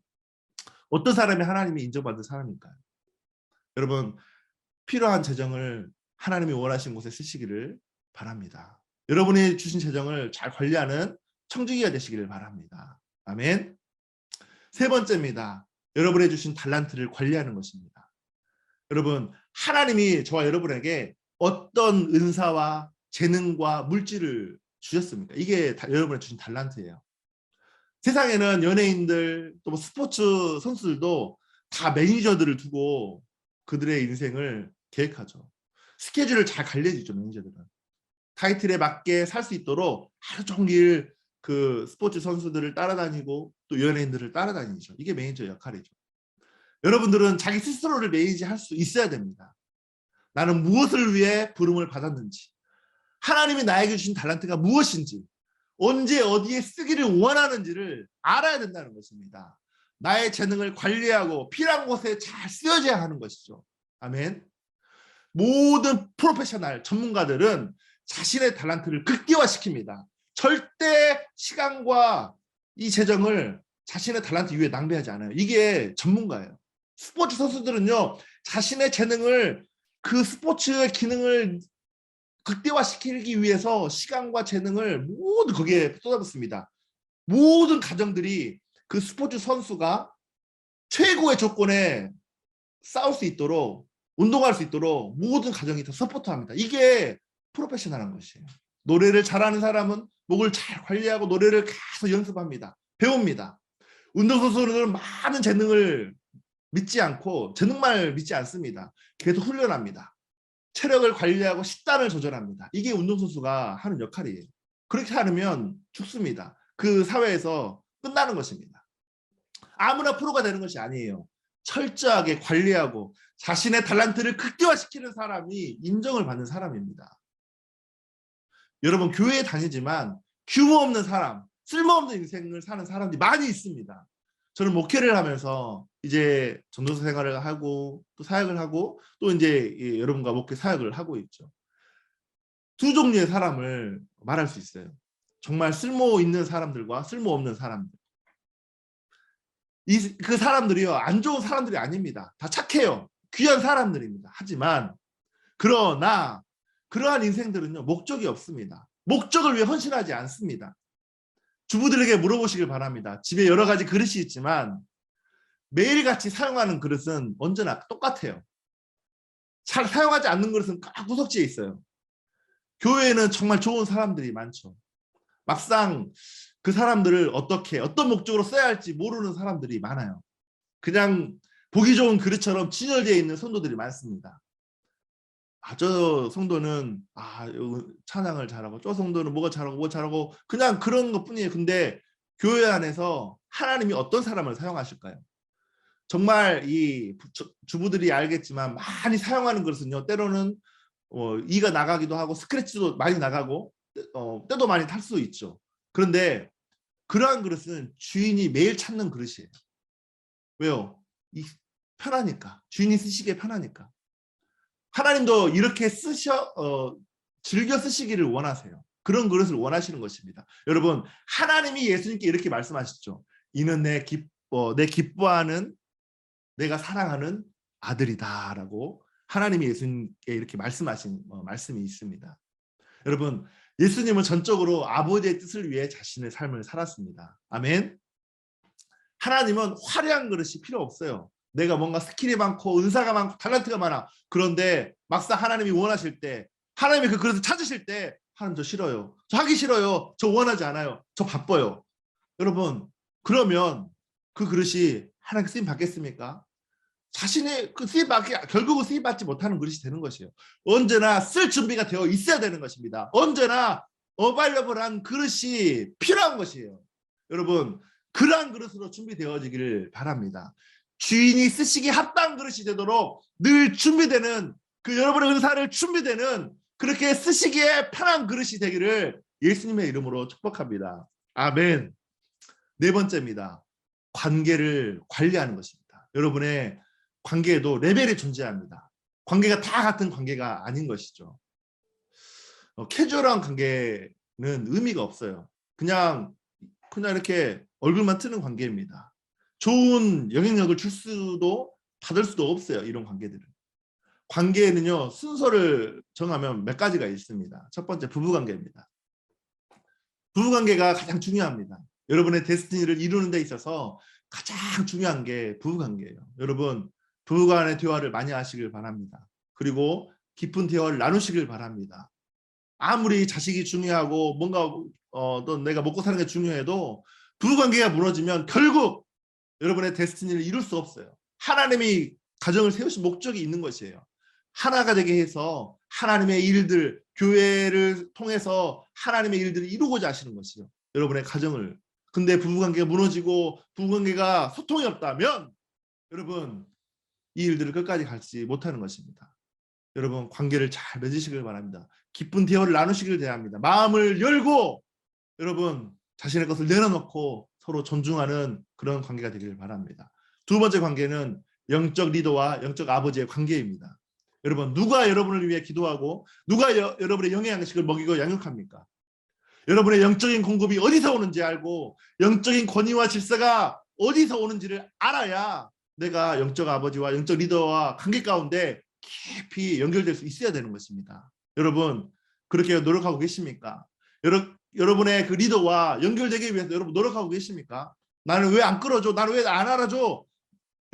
어떤 사람이 하나님이 인정받은 사람일까요? 여러분, 필요한 재정을 하나님이 원하신 곳에 쓰시기를 바랍니다. 여러분이 주신 재정을 잘 관리하는 청지기가 되시기를 바랍니다. 아멘. 세 번째입니다. 여러분이 주신 달란트를 관리하는 것입니다. 여러분, 하나님이 저와 여러분에게 어떤 은사와 재능과 물질을 주셨습니까? 이게 여러분이 주신 달란트예요. 세상에는 연예인들 또 스포츠 선수들도 다 매니저들을 두고 그들의 인생을 계획하죠. 스케줄을 잘 관리해주죠. 매니저들은 타이틀에 맞게 살 수 있도록 하루 종일 그 스포츠 선수들을 따라다니고 또 연예인들을 따라다니죠. 이게 매니저 역할이죠. 여러분들은 자기 스스로를 매니지할 수 있어야 됩니다. 나는 무엇을 위해 부름을 받았는지, 하나님이 나에게 주신 달란트가 무엇인지, 언제 어디에 쓰기를 원하는지를 알아야 된다는 것입니다. 나의 재능을 관리하고 필요한 곳에 잘 쓰여져야 하는 것이죠. 아멘. 모든 프로페셔널 전문가들은 자신의 달란트를 극대화시킵니다. 절대 시간과 이 재정을 자신의 달란트 위에 낭비하지 않아요. 이게 전문가예요. 스포츠 선수들은요, 자신의 재능을 그 스포츠의 기능을 극대화시키기 위해서 시간과 재능을 모두 거기에 쏟아붓습니다. 모든 가정들이 그 스포츠 선수가 최고의 조건에 싸울 수 있도록, 운동할 수 있도록 모든 가정이 다 서포트합니다. 이게 프로페셔널한 것이에요. 노래를 잘하는 사람은 목을 잘 관리하고 노래를 계속 연습합니다. 배웁니다. 운동선수들은 많은 재능을 믿지 않고 재능만 믿지 않습니다. 계속 훈련합니다. 체력을 관리하고 식단을 조절합니다. 이게 운동선수가 하는 역할이에요. 그렇게 하면 죽습니다. 그 사회에서 끝나는 것입니다. 아무나 프로가 되는 것이 아니에요. 철저하게 관리하고 자신의 달란트를 극대화시키는 사람이 인정을 받는 사람입니다. 여러분, 교회에 다니지만 규모 없는 사람, 쓸모없는 인생을 사는 사람들이 많이 있습니다. 저는 목회를 하면서 이제 전도사 생활을 하고 또 사역을 하고 또 이제 여러분과 목회 사역을 하고 있죠. 두 종류의 사람을 말할 수 있어요. 정말 쓸모 있는 사람들과 쓸모 없는 사람들. 그 사람들이요, 안 좋은 사람들이 아닙니다. 다 착해요. 귀한 사람들입니다. 하지만 그러나 그러한 인생들은요, 목적이 없습니다. 목적을 위해 헌신하지 않습니다. 주부들에게 물어보시길 바랍니다. 집에 여러 가지 그릇이 있지만 매일같이 사용하는 그릇은 언제나 똑같아요. 잘 사용하지 않는 그릇은 꽉 구석지에 있어요. 교회에는 정말 좋은 사람들이 많죠. 막상 그 사람들을 어떻게 어떤 목적으로 써야 할지 모르는 사람들이 많아요. 그냥 보기 좋은 그릇처럼 진열되어 있는 성도들이 많습니다. 저 성도는 찬양을 잘하고 저 성도는 뭐가 잘하고 뭐 잘하고 그냥 그런 것뿐이에요. 근데 교회 안에서 하나님이 어떤 사람을 사용하실까요? 정말 이 주부들이 알겠지만 많이 사용하는 것은요. 때로는 이가 나가기도 하고 스크래치도 많이 나가고 때도 많이 탈 수도 있죠. 그런데 그러한 그릇은 주인이 매일 찾는 그릇이에요. 왜요? 편하니까. 주인이 쓰시기에 편하니까. 하나님도 이렇게 즐겨 쓰시기를 원하세요. 그런 그릇을 원하시는 것입니다. 여러분, 하나님이 예수님께 이렇게 말씀하셨죠. 이는 내 기뻐하는 내가 사랑하는 아들이다라고 하나님이 예수님께 이렇게 말씀하신 말씀이 있습니다. 여러분, 예수님은 전적으로 아버지의 뜻을 위해 자신의 삶을 살았습니다. 아멘. 하나님은 화려한 그릇이 필요 없어요. 내가 뭔가 스킬이 많고 은사가 많고 탤런트가 많아. 그런데 막상 하나님이 원하실 때, 하나님이 그 그릇을 찾으실 때, 하나님 저 싫어요. 저 하기 싫어요. 저 원하지 않아요. 저 바빠요. 여러분, 그러면 그 그릇이 하나님께 쓰임 받겠습니까? 자신의 그 결국은 쓰임 받지 못하는 그릇이 되는 것이에요. 언제나 쓸 준비가 되어 있어야 되는 것입니다. 언제나 어바일러블한 그릇이 필요한 것이에요. 여러분, 그러한 그릇으로 준비되어지기를 바랍니다. 주인이 쓰시기 합당한 그릇이 되도록 늘 준비되는 그 여러분의 은사를 준비되는 그렇게 쓰시기에 편한 그릇이 되기를 예수님의 이름으로 축복합니다. 아멘. 네 번째입니다. 관계를 관리하는 것입니다. 여러분의 관계에도 레벨이 존재합니다. 관계가 다 같은 관계가 아닌 것이죠. 캐주얼한 관계는 의미가 없어요. 그냥 이렇게 얼굴만 트는 관계입니다. 좋은 영향력을 줄 수도 받을 수도 없어요. 이런 관계들은. 관계에는요, 순서를 정하면 몇 가지가 있습니다. 첫 번째, 부부관계입니다. 부부관계가 가장 중요합니다. 여러분의 데스티니를 이루는 데 있어서 가장 중요한 게 부부관계예요. 여러분, 부부간의 대화를 많이 하시길 바랍니다. 그리고 깊은 대화를 나누시길 바랍니다. 아무리 자식이 중요하고 뭔가 또 내가 먹고 사는 게 중요해도 부부관계가 무너지면 결국 여러분의 데스티니를 이룰 수 없어요. 하나님이 가정을 세우신 목적이 있는 것이에요. 하나가 되게 해서 하나님의 일들, 교회를 통해서 하나님의 일들을 이루고자 하시는 것이죠. 여러분의 가정을. 근데 부부관계가 무너지고 부부관계가 소통이 없다면 여러분 이 일들을 끝까지 갈지 못하는 것입니다. 여러분 관계를 잘 맺으시길 바랍니다. 기쁜 대화를 나누시길 바랍니다. 마음을 열고 여러분 자신의 것을 내려놓고 서로 존중하는 그런 관계가 되길 바랍니다. 두 번째 관계는 영적 리더와 영적 아버지의 관계입니다. 여러분 누가 여러분을 위해 기도하고 누가 여러분의 영양식을 먹이고 양육합니까? 여러분의 영적인 공급이 어디서 오는지 알고 영적인 권위와 질서가 어디서 오는지를 알아야 내가 영적 아버지와 영적 리더와 관계 가운데 깊이 연결될 수 있어야 되는 것입니다. 여러분 그렇게 노력하고 계십니까? 여러분의 그 리더와 연결되기 위해서 여러분 노력하고 계십니까? 나는 왜 안 끌어줘? 나는 왜 안 알아줘?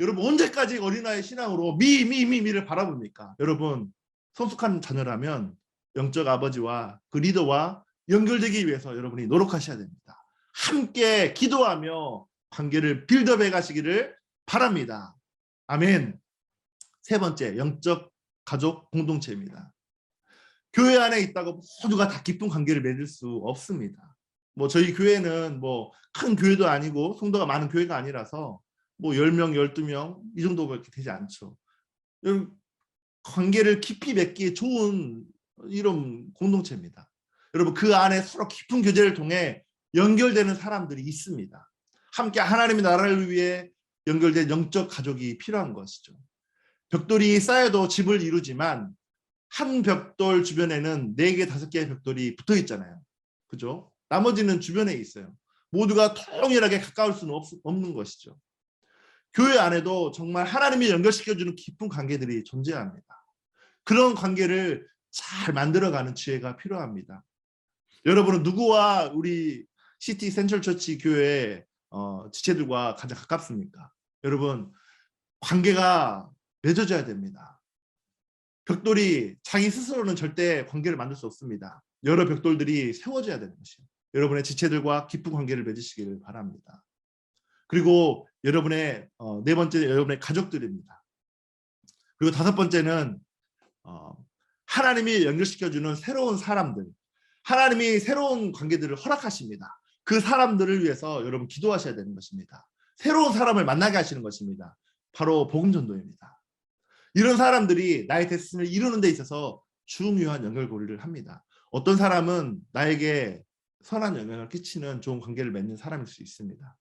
여러분 언제까지 어린아이 신앙으로 미를 바라봅니까? 여러분 성숙한 자녀라면 영적 아버지와 그 리더와 연결되기 위해서 여러분이 노력하셔야 됩니다. 함께 기도하며 관계를 빌드업해 가시기를 바랍니다. 아멘. 세 번째, 영적 가족 공동체입니다. 교회 안에 있다고 모두가 다 깊은 관계를 맺을 수 없습니다. 뭐 저희 교회는 뭐 큰 교회도 아니고 성도가 많은 교회가 아니라서 뭐 10명, 12명 이 정도밖에 되지 않죠. 관계를 깊이 맺기에 좋은 이런 공동체입니다. 여러분 그 안에 서로 깊은 교제를 통해 연결되는 사람들이 있습니다. 함께 하나님의 나라를 위해 연결된 영적 가족이 필요한 것이죠. 벽돌이 쌓여도 집을 이루지만 한 벽돌 주변에는 4개, 5개의 벽돌이 붙어 있잖아요. 그죠? 나머지는 주변에 있어요. 모두가 통일하게 가까울 수는 없는 것이죠. 교회 안에도 정말 하나님이 연결시켜주는 깊은 관계들이 존재합니다. 그런 관계를 잘 만들어가는 지혜가 필요합니다. 여러분은 누구와 우리 시티 센트럴 처치 교회 지체들과 가장 가깝습니까? 여러분 관계가 맺어져야 됩니다. 벽돌이 자기 스스로는 절대 관계를 만들 수 없습니다. 여러 벽돌들이 세워져야 되는 것이에요. 여러분의 지체들과 깊은 관계를 맺으시기를 바랍니다. 그리고 여러분의 네 번째 여러분의 가족들입니다. 그리고 다섯 번째는 하나님이 연결시켜주는 새로운 사람들, 하나님이 새로운 관계들을 허락하십니다. 그 사람들을 위해서 여러분 기도하셔야 되는 것입니다. 새로운 사람을 만나게 하시는 것입니다. 바로 복음전도입니다. 이런 사람들이 나의 데스티니를 이루는 데 있어서 중요한 연결고리를 합니다. 어떤 사람은 나에게 선한 영향을 끼치는 좋은 관계를 맺는 사람일 수 있습니다.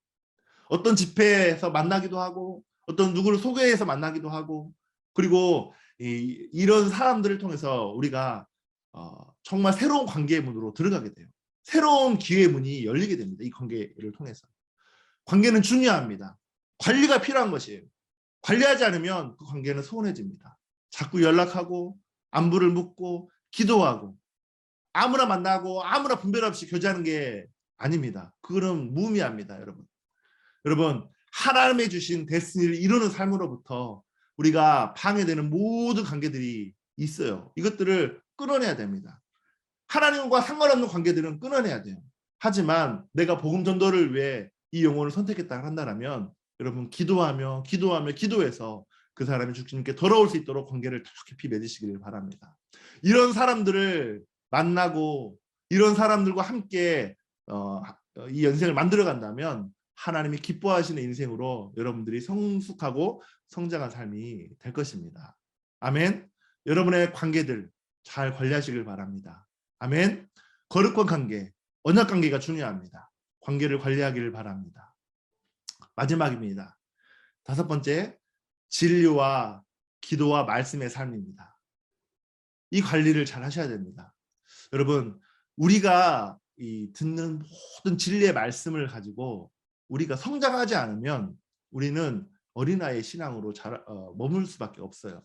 어떤 집회에서 만나기도 하고 어떤 누구를 소개해서 만나기도 하고 그리고 이런 사람들을 통해서 우리가 정말 새로운 관계의 문으로 들어가게 돼요. 새로운 기회의 문이 열리게 됩니다. 이 관계를 통해서. 관계는 중요합니다. 관리가 필요한 것이에요. 관리하지 않으면 그 관계는 소원해집니다. 자꾸 연락하고 안부를 묻고 기도하고 아무나 만나고 아무나 분별 없이 교제하는 게 아닙니다. 그거는 무의미합니다, 여러분. 여러분, 하나님이 주신 데스티니를 이루는 삶으로부터 우리가 방해되는 모든 관계들이 있어요. 이것들을 끊어내야 됩니다. 하나님과 상관없는 관계들은 끊어내야 돼요. 하지만 내가 복음 전도를 위해 이 영혼을 선택했다 한다면 여러분 기도해서 그 사람이 주님께 돌아올 수 있도록 관계를 더 깊이 맺으시기를 바랍니다. 이런 사람들을 만나고 이런 사람들과 함께 이 인생을 만들어 간다면 하나님이 기뻐하시는 인생으로 여러분들이 성숙하고 성장한 삶이 될 것입니다. 아멘. 여러분의 관계들 잘 관리하시길 바랍니다. 아멘. 거룩한 관계, 언약 관계가 중요합니다. 관계를 관리하기를 바랍니다. 마지막입니다. 5번째, 진리와 기도와 말씀의 삶입니다. 이 관리를 잘 하셔야 됩니다. 여러분, 우리가 듣는 모든 진리의 말씀을 가지고 우리가 성장하지 않으면 우리는 어린아이의 신앙으로 머물 수밖에 없어요.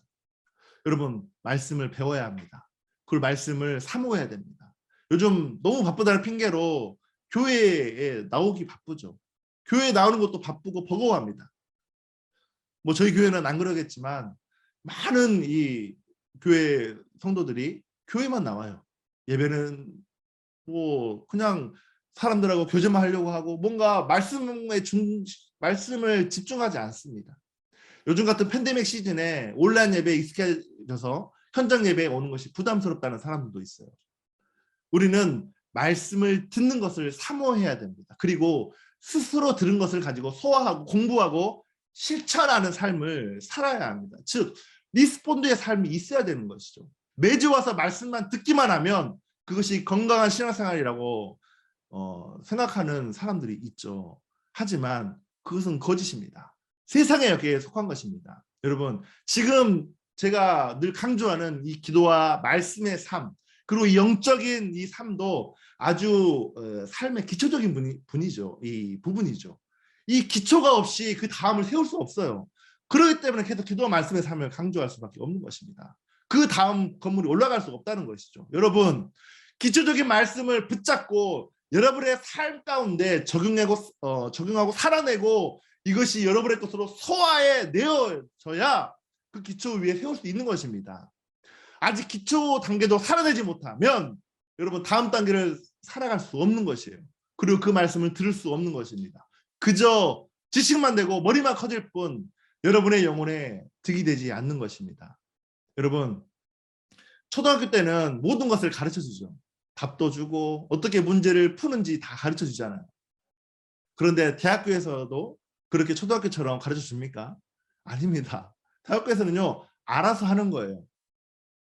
여러분, 말씀을 배워야 합니다. 그 말씀을 사모해야 됩니다. 요즘 너무 바쁘다는 핑계로 교회에 나오기 바쁘죠. 교회에 나오는 것도 바쁘고 버거워합니다. 뭐 저희 교회는 안 그러겠지만 많은 이 교회 성도들이 교회만 나와요. 예배는 뭐 그냥 사람들하고 교제만 하려고 하고 뭔가 말씀을 집중하지 않습니다. 요즘 같은 팬데믹 시즌에 온라인 예배에 익숙해져서 현장 예배에 오는 것이 부담스럽다는 사람들도 있어요. 우리는 말씀을 듣는 것을 사모해야 됩니다. 그리고 스스로 들은 것을 가지고 소화하고 공부하고 실천하는 삶을 살아야 합니다. 즉 리스폰드의 삶이 있어야 되는 것이죠. 매주 와서 말씀만 듣기만 하면 그것이 건강한 신앙생활이라고 생각하는 사람들이 있죠. 하지만 그것은 거짓입니다. 세상의 여기에 속한 것입니다. 여러분, 지금 제가 늘 강조하는 이 기도와 말씀의 삶, 그리고 이 영적인 이 삶도 아주 삶의 기초적인 부분이죠. 이 기초가 없이 그 다음을 세울 수 없어요. 그렇기 때문에 계속 기도와 말씀의 삶을 강조할 수밖에 없는 것입니다. 그 다음 건물이 올라갈 수 없다는 것이죠. 여러분, 기초적인 말씀을 붙잡고 여러분의 삶 가운데 적용하고 살아내고 이것이 여러분의 것으로 소화해내어져야 그 기초 위에 세울 수 있는 것입니다. 아직 기초 단계도 살아내지 못하면 여러분 다음 단계를 살아갈 수 없는 것이에요. 그리고 그 말씀을 들을 수 없는 것입니다. 그저 지식만 되고 머리만 커질 뿐 여러분의 영혼에 득이 되지 않는 것입니다. 여러분, 초등학교 때는 모든 것을 가르쳐주죠. 답도 주고 어떻게 문제를 푸는지 다 가르쳐주잖아요. 그런데 대학교에서도 그렇게 초등학교처럼 가르쳐줍니까? 아닙니다. 대학교에서는요, 알아서 하는 거예요.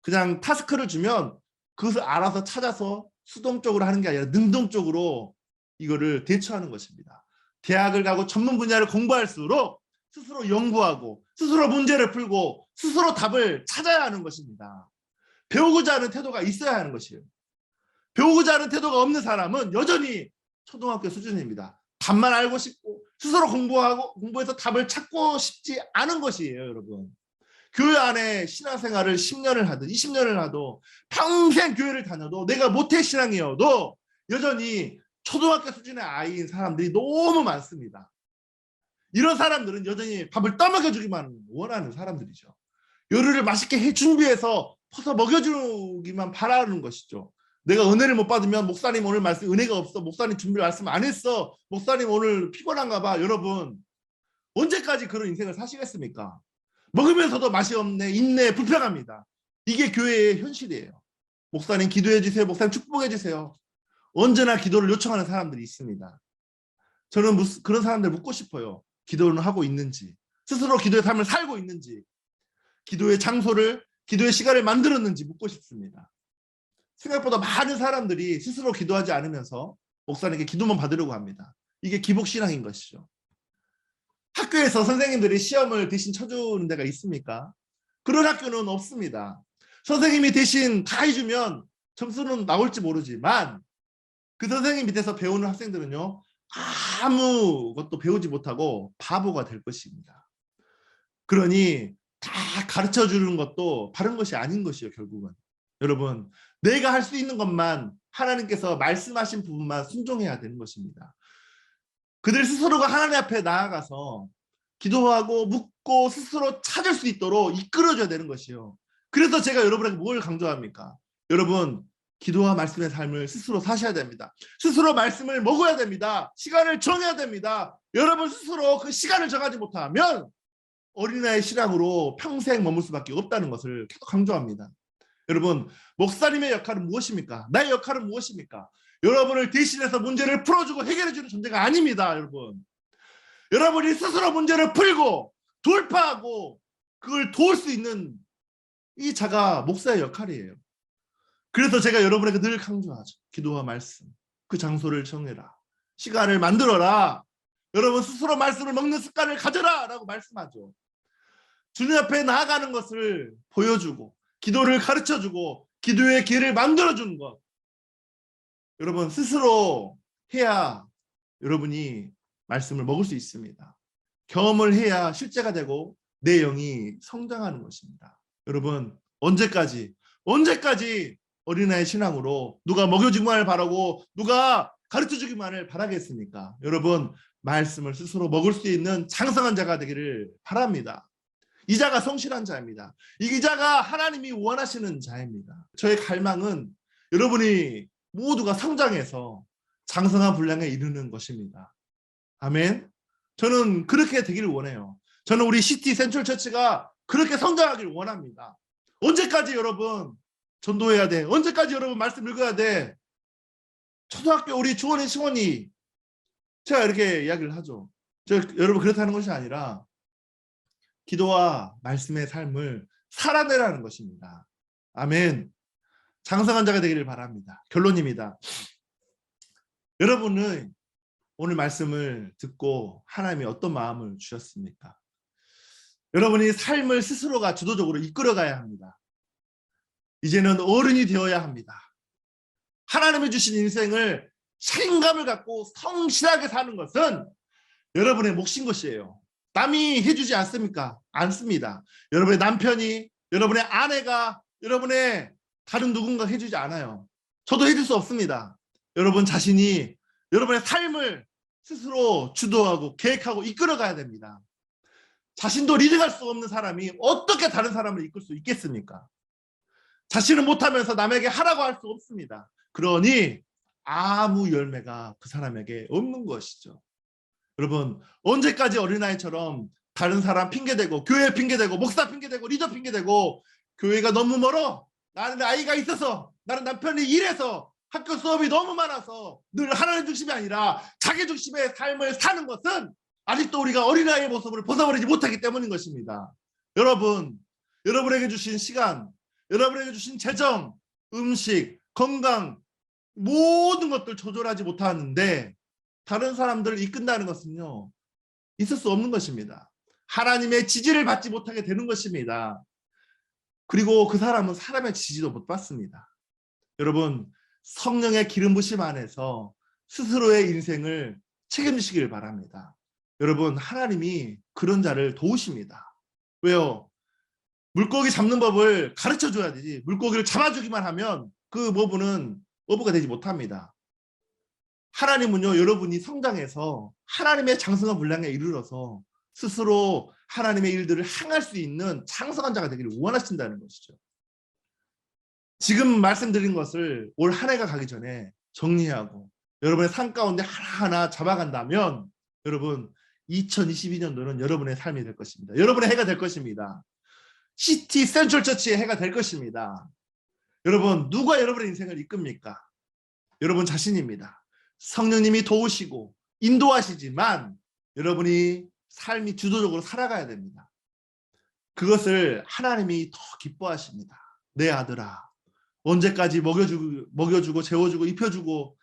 그냥 타스크를 주면 그것을 알아서 찾아서 수동적으로 하는 게 아니라 능동적으로 이거를 대처하는 것입니다. 대학을 가고 전문 분야를 공부할수록 스스로 연구하고 스스로 문제를 풀고 스스로 답을 찾아야 하는 것입니다. 배우고자 하는 태도가 있어야 하는 것이에요. 배우고자 하는 태도가 없는 사람은 여전히 초등학교 수준입니다. 답만 알고 싶고 스스로 공부해서 답을 찾고 싶지 않은 것이에요, 여러분. 교회 안에 신앙생활을 10년을 하든 20년을 하도 평생 교회를 다녀도 내가 모태신앙이어도 여전히 초등학교 수준의 아이인 사람들이 너무 많습니다. 이런 사람들은 여전히 밥을 떠먹여주기만 원하는 사람들이죠. 요리를 맛있게 준비해서 퍼서 먹여주기만 바라는 것이죠. 내가 은혜를 못 받으면 목사님 오늘 말씀 은혜가 없어. 목사님 준비 말씀 안 했어. 목사님 오늘 피곤한가 봐. 여러분, 언제까지 그런 인생을 사시겠습니까? 먹으면서도 맛이 없네, 있네, 불평합니다. 이게 교회의 현실이에요. 목사님 기도해 주세요. 목사님 축복해 주세요. 언제나 기도를 요청하는 사람들이 있습니다. 저는 그런 사람들 묻고 싶어요. 기도는 하고 있는지, 스스로 기도의 삶을 살고 있는지, 기도의 장소를, 기도의 시간을 만들었는지 묻고 싶습니다. 생각보다 많은 사람들이 스스로 기도하지 않으면서 목사님께 기도만 받으려고 합니다. 이게 기복신앙인 것이죠. 학교에서 선생님들이 시험을 대신 쳐주는 데가 있습니까? 그런 학교는 없습니다. 선생님이 대신 다 해주면 점수는 나올지 모르지만 그 선생님 밑에서 배우는 학생들은요, 아무것도 배우지 못하고 바보가 될 것입니다. 그러니 다 가르쳐 주는 것도 바른 것이 아닌 것이요, 결국은. 여러분, 내가 할 수 있는 것만, 하나님께서 말씀하신 부분만 순종해야 되는 것입니다. 그들 스스로가 하나님 앞에 나아가서 기도하고 묻고 스스로 찾을 수 있도록 이끌어줘야 되는 것이요. 그래서 제가 여러분에게 뭘 강조합니까? 여러분, 기도와 말씀의 삶을 스스로 사셔야 됩니다. 스스로 말씀을 먹어야 됩니다. 시간을 정해야 됩니다. 여러분 스스로 그 시간을 정하지 못하면 어린아이 신앙으로 평생 머물 수밖에 없다는 것을 계속 강조합니다. 여러분, 목사님의 역할은 무엇입니까? 나의 역할은 무엇입니까? 여러분을 대신해서 문제를 풀어주고 해결해주는 존재가 아닙니다. 여러분이 스스로 문제를 풀고 돌파하고 그걸 도울 수 있는 이 자가 목사의 역할이에요. 그래서 제가 여러분에게 늘 강조하죠. 기도와 말씀, 그 장소를 정해라. 시간을 만들어라. 여러분 스스로 말씀을 먹는 습관을 가져라 라고 말씀하죠. 주님 앞에 나아가는 것을 보여주고 기도를 가르쳐주고 기도의 기회를 만들어주는 것. 여러분 스스로 해야 여러분이 말씀을 먹을 수 있습니다. 경험을 해야 실제가 되고 내 영이 성장하는 것입니다. 여러분 언제까지 어린아이 신앙으로 누가 먹여주기만을 바라고 누가 가르쳐주기만을 바라겠습니까? 여러분 말씀을 스스로 먹을 수 있는 장성한 자가 되기를 바랍니다. 이 자가 성실한 자입니다. 이 자가 하나님이 원하시는 자입니다. 저의 갈망은 여러분이 모두가 성장해서 장성한 분량에 이르는 것입니다. 아멘. 저는 그렇게 되기를 원해요. 저는 우리 시티 센트럴 처치가 그렇게 성장하기를 원합니다. 언제까지 여러분 전도해야 돼? 언제까지 여러분 말씀 읽어야 돼? 초등학교 우리 주원이 승원이 제가 이렇게 이야기를 하죠. 여러분 그렇다는 것이 아니라 기도와 말씀의 삶을 살아내라는 것입니다. 아멘. 장성한 자가 되기를 바랍니다. 결론입니다. 여러분은 오늘 말씀을 듣고 하나님이 어떤 마음을 주셨습니까? 여러분이 삶을 스스로가 주도적으로 이끌어가야 합니다. 이제는 어른이 되어야 합니다. 하나님이 주신 인생을 책임감을 갖고 성실하게 사는 것은 여러분의 몫인 것이에요. 남이 해주지 않습니까? 않습니다. 여러분의 남편이, 여러분의 아내가, 여러분의 다른 누군가 해주지 않아요. 저도 해줄 수 없습니다. 여러분 자신이 여러분의 삶을 스스로 주도하고 계획하고 이끌어가야 됩니다. 자신도 리드할 수 없는 사람이 어떻게 다른 사람을 이끌 수 있겠습니까? 자신은 못하면서 남에게 하라고 할 수 없습니다. 그러니 아무 열매가 그 사람에게 없는 것이죠. 여러분 언제까지 어린아이처럼 다른 사람 핑계대고 교회 핑계대고 목사 핑계대고 리더 핑계대고 교회가 너무 멀어, 나는 아이가 있어서, 나는 남편이 일해서, 학교 수업이 너무 많아서 늘 하나님 중심이 아니라 자기 중심의 삶을 사는 것은 아직도 우리가 어린아이의 모습을 벗어버리지 못하기 때문인 것입니다. 여러분, 여러분에게 주신 시간, 여러분에게 주신 재정, 음식, 건강 모든 것들 조절하지 못하는데 다른 사람들을 이끈다는 것은요 있을 수 없는 것입니다. 하나님의 지지를 받지 못하게 되는 것입니다. 그리고 그 사람은 사람의 지지도 못 받습니다. 여러분 성령의 기름 부심 안에서 스스로의 인생을 책임지시길 바랍니다. 여러분 하나님이 그런 자를 도우십니다. 왜요? 물고기 잡는 법을 가르쳐 줘야 되지 물고기를 잡아주기만 하면 그 어부가 되지 못합니다. 하나님은요 여러분이 성장해서 하나님의 장성한 분량에 이르러서 스스로 하나님의 일들을 행할 수 있는 장성한 자가 되기를 원하신다는 것이죠. 지금 말씀드린 것을 올 한 해가 가기 전에 정리하고 여러분의 삶 가운데 하나하나 잡아간다면 여러분 2022년도는 여러분의 삶이 될 것입니다. 여러분의 해가 될 것입니다. 시티 센트럴 처치의 해가 될 것입니다. 여러분, 누가 여러분의 인생을 이끕니까? 여러분 자신입니다. 성령님이 도우시고 인도하시지만 여러분이 삶이 주도적으로 살아가야 됩니다. 그것을 하나님이 더 기뻐하십니다. 내 아들아, 언제까지 먹여주고 재워주고 입혀주고.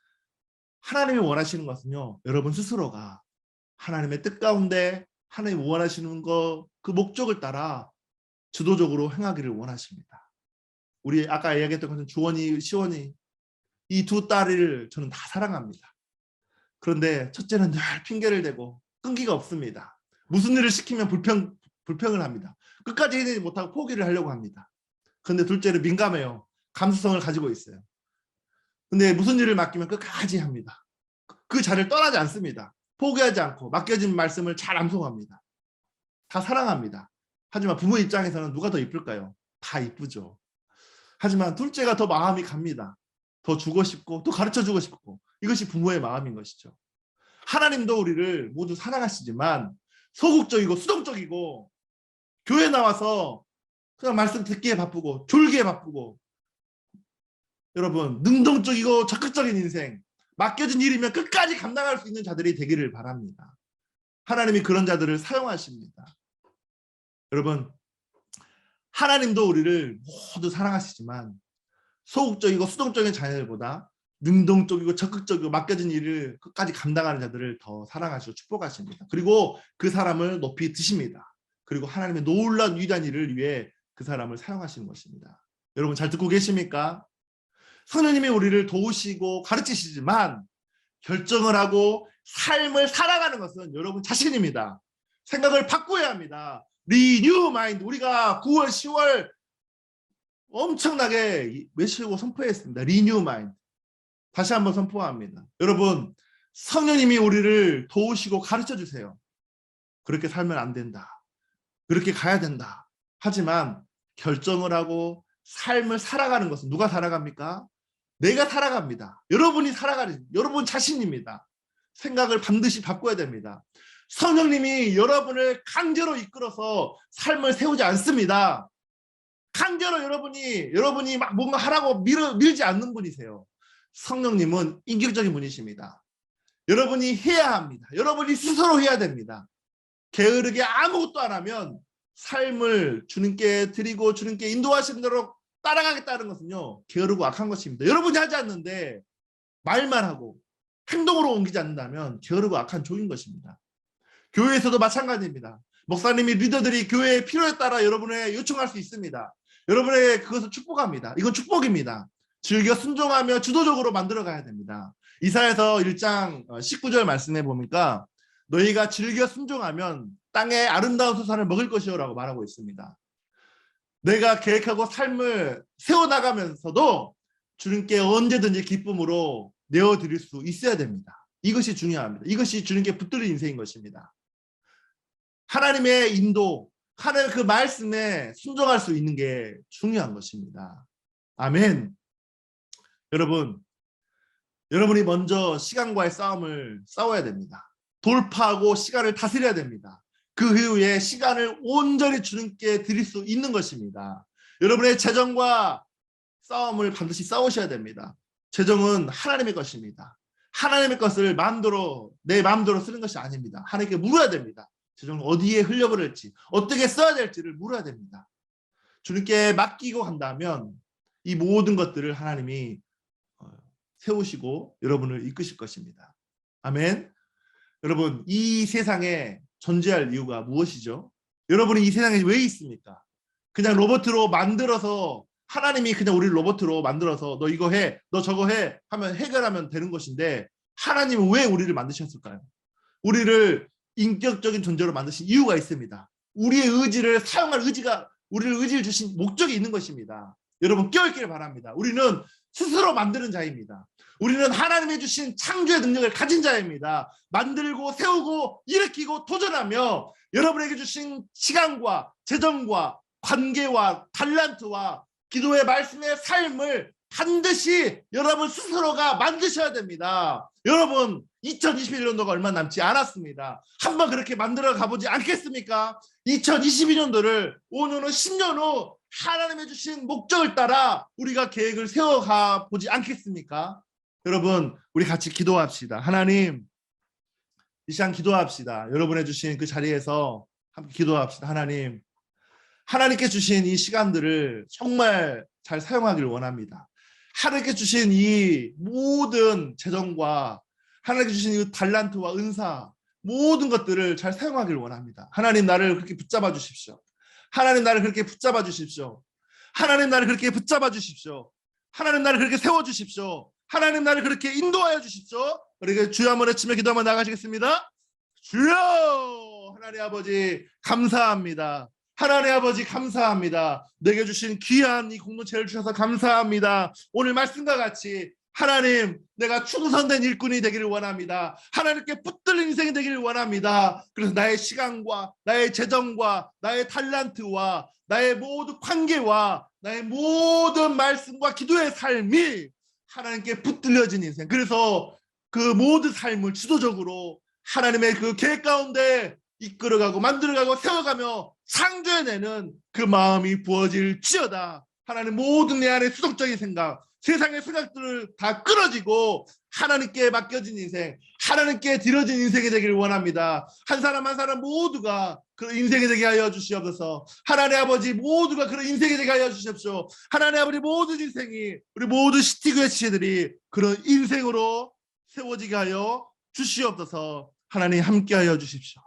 하나님이 원하시는 것은요, 여러분 스스로가 하나님의 뜻 가운데 하나님이 원하시는 그 목적을 따라 주도적으로 행하기를 원하십니다. 우리 아까 이야기했던 것은 주원이, 시원이, 이 두 딸을 저는 다 사랑합니다. 그런데 첫째는 늘 핑계를 대고 끈기가 없습니다. 무슨 일을 시키면 불평을 합니다. 끝까지 해내지 못하고 포기를 하려고 합니다. 그런데 둘째는 민감해요. 감수성을 가지고 있어요. 근데 무슨 일을 맡기면 끝까지 합니다. 그 자리를 떠나지 않습니다. 포기하지 않고 맡겨진 말씀을 잘 암송합니다. 다 사랑합니다. 하지만 부모 입장에서는 누가 더 이쁠까요? 다 이쁘죠. 하지만 둘째가 더 마음이 갑니다. 더 주고 싶고 또 가르쳐주고 싶고. 이것이 부모의 마음인 것이죠. 하나님도 우리를 모두 사랑하시지만 소극적이고 수동적이고 교회 나와서 그냥 말씀 듣기에 바쁘고 졸기에 바쁘고, 여러분 능동적이고 적극적인 인생, 맡겨진 일이면 끝까지 감당할 수 있는 자들이 되기를 바랍니다. 하나님이 그런 자들을 사용하십니다. 여러분, 하나님도 우리를 모두 사랑하시지만 소극적이고 수동적인 자녀들보다 능동적이고 적극적이고 맡겨진 일을 끝까지 감당하는 자들을 더 사랑하시고 축복하십니다. 그리고 그 사람을 높이 드십니다. 그리고 하나님의 놀라운 위대한 일을 위해 그 사람을 사용하시는 것입니다. 여러분 잘 듣고 계십니까? 성령님이 우리를 도우시고 가르치시지만 결정을 하고 삶을 살아가는 것은 여러분 자신입니다. 생각을 바꿔야 합니다. 리뉴 마인드. 우리가 9월 10월 엄청나게 외치고 선포했습니다. 리뉴 마인드. 다시 한번 선포합니다. 여러분, 성령님이 우리를 도우시고 가르쳐 주세요. 그렇게 살면 안 된다. 그렇게 가야 된다. 하지만 결정을 하고 삶을 살아가는 것은 누가 살아갑니까? 내가 살아갑니다. 여러분이 살아가는, 여러분 자신입니다. 생각을 반드시 바꿔야 됩니다. 성령님이 여러분을 강제로 이끌어서 삶을 세우지 않습니다. 강제로 여러분이 막 뭔가 하라고 밀지 않는 분이세요. 성령님은 인격적인 분이십니다. 여러분이 해야 합니다. 여러분이 스스로 해야 됩니다. 게으르게 아무것도 안 하면 삶을 주님께 드리고 주님께 인도하시는 대로 따라가겠다는 것은요, 게으르고 악한 것입니다. 여러분이 하지 않는데 말만 하고 행동으로 옮기지 않는다면 게으르고 악한 종인 것입니다. 교회에서도 마찬가지입니다. 목사님이, 리더들이 교회의 필요에 따라 여러분의 요청할 수 있습니다. 여러분의 그것을 축복합니다. 이건 축복입니다. 즐겨 순종하며 주도적으로 만들어가야 됩니다. 이사야서 1장 19절 말씀에 보니까 너희가 즐겨 순종하면 땅의 아름다운 소산을 먹을 것이요 라고 말하고 있습니다. 내가 계획하고 삶을 세워나가면서도 주님께 언제든지 기쁨으로 내어드릴 수 있어야 됩니다. 이것이 중요합니다. 이것이 주님께 붙들린 인생인 것입니다. 하나님의 인도, 하나님 그 말씀에 순종할 수 있는 게 중요한 것입니다. 아멘. 여러분이 먼저 시간과의 싸움을 싸워야 됩니다. 돌파하고 시간을 다스려야 됩니다. 그 이후에 시간을 온전히 주님께 드릴 수 있는 것입니다. 여러분의 재정과 싸움을 반드시 싸우셔야 됩니다. 재정은 하나님의 것입니다. 하나님의 것을 내 마음대로 쓰는 것이 아닙니다. 하나님께 물어야 됩니다. 재정을 어디에 흘려버릴지, 어떻게 써야 될지를 물어야 됩니다. 주님께 맡기고 간다면 이 모든 것들을 하나님이 세우시고 여러분을 이끄실 것입니다. 아멘. 여러분, 이 세상에 존재할 이유가 무엇이죠? 여러분이 이 세상에 왜 있습니까? 그냥 로봇으로 만들어서, 하나님이 그냥 우리를 로봇으로 만들어서 너 이거 해, 너 저거 해 하면 해결하면 되는 것인데, 하나님은 왜 우리를 만드셨을까요? 우리를 인격적인 존재로 만드신 이유가 있습니다. 우리의 의지를 사용할 우리를 의지를 주신 목적이 있는 것입니다. 여러분 깨어있기를 바랍니다. 우리는 스스로 만드는 자입니다. 우리는 하나님이 주신 창조의 능력을 가진 자입니다. 만들고 세우고 일으키고 도전하며 여러분에게 주신 시간과 재정과 관계와 달란트와 기도의 말씀의 삶을 반드시 여러분 스스로가 만드셔야 됩니다. 여러분 2021년도가 얼마 남지 않았습니다. 한번 그렇게 만들어 가보지 않겠습니까? 2022년도를 5년은 10년 후 하나님의 주신 목적을 따라 우리가 계획을 세워가 보지 않겠습니까? 여러분 우리 같이 기도합시다. 하나님, 이 시간 기도합시다. 여러분의 주신 그 자리에서 함께 기도합시다. 하나님, 하나님께 주신 이 시간들을 정말 잘 사용하기를 원합니다. 하나님께 주신 이 모든 재정과 하나님께 주신 이 달란트와 은사, 모든 것들을 잘 사용하기를 원합니다. 하나님, 나를 그렇게 붙잡아 주십시오. 하나님, 나를 그렇게 붙잡아 주십시오. 하나님, 나를 그렇게 붙잡아 주십시오. 하나님, 나를 그렇게 세워 주십시오. 하나님, 나를 그렇게 인도하여 주십시오. 우리 주여 한번 외치며 기도 한번 나가시겠습니다. 주여! 하나님 아버지 감사합니다. 하나님 아버지 감사합니다. 내게 주신 귀한 이 공동체를 주셔서 감사합니다. 오늘 말씀과 같이 하나님, 내가 충성된 일꾼이 되기를 원합니다. 하나님께 붙들린 인생이 되기를 원합니다. 그래서 나의 시간과 나의 재정과 나의 달란트와 나의 모든 관계와 나의 모든 말씀과 기도의 삶이 하나님께 붙들려진 인생, 그래서 그 모든 삶을 지도적으로 하나님의 그 계획 가운데 이끌어가고 만들어가고 세워가며 창조해내는 그 마음이 부어질지어다. 하나님, 모든 내 안에 수동적인 생각, 세상의 생각들을 다 끊어지고 하나님께 맡겨진 인생, 하나님께 드려진 인생이 되기를 원합니다. 한 사람 한 사람 모두가 그런 인생이 되게 하여 주시옵소서. 하나님 아버지, 모두가 그런 인생이 되게 하여 주십시오. 하나님 아버지, 모든 인생이, 우리 모든 시티교회 지체들이 그런 인생으로 세워지게 하여 주시옵소서. 하나님 함께 하여 주십시오.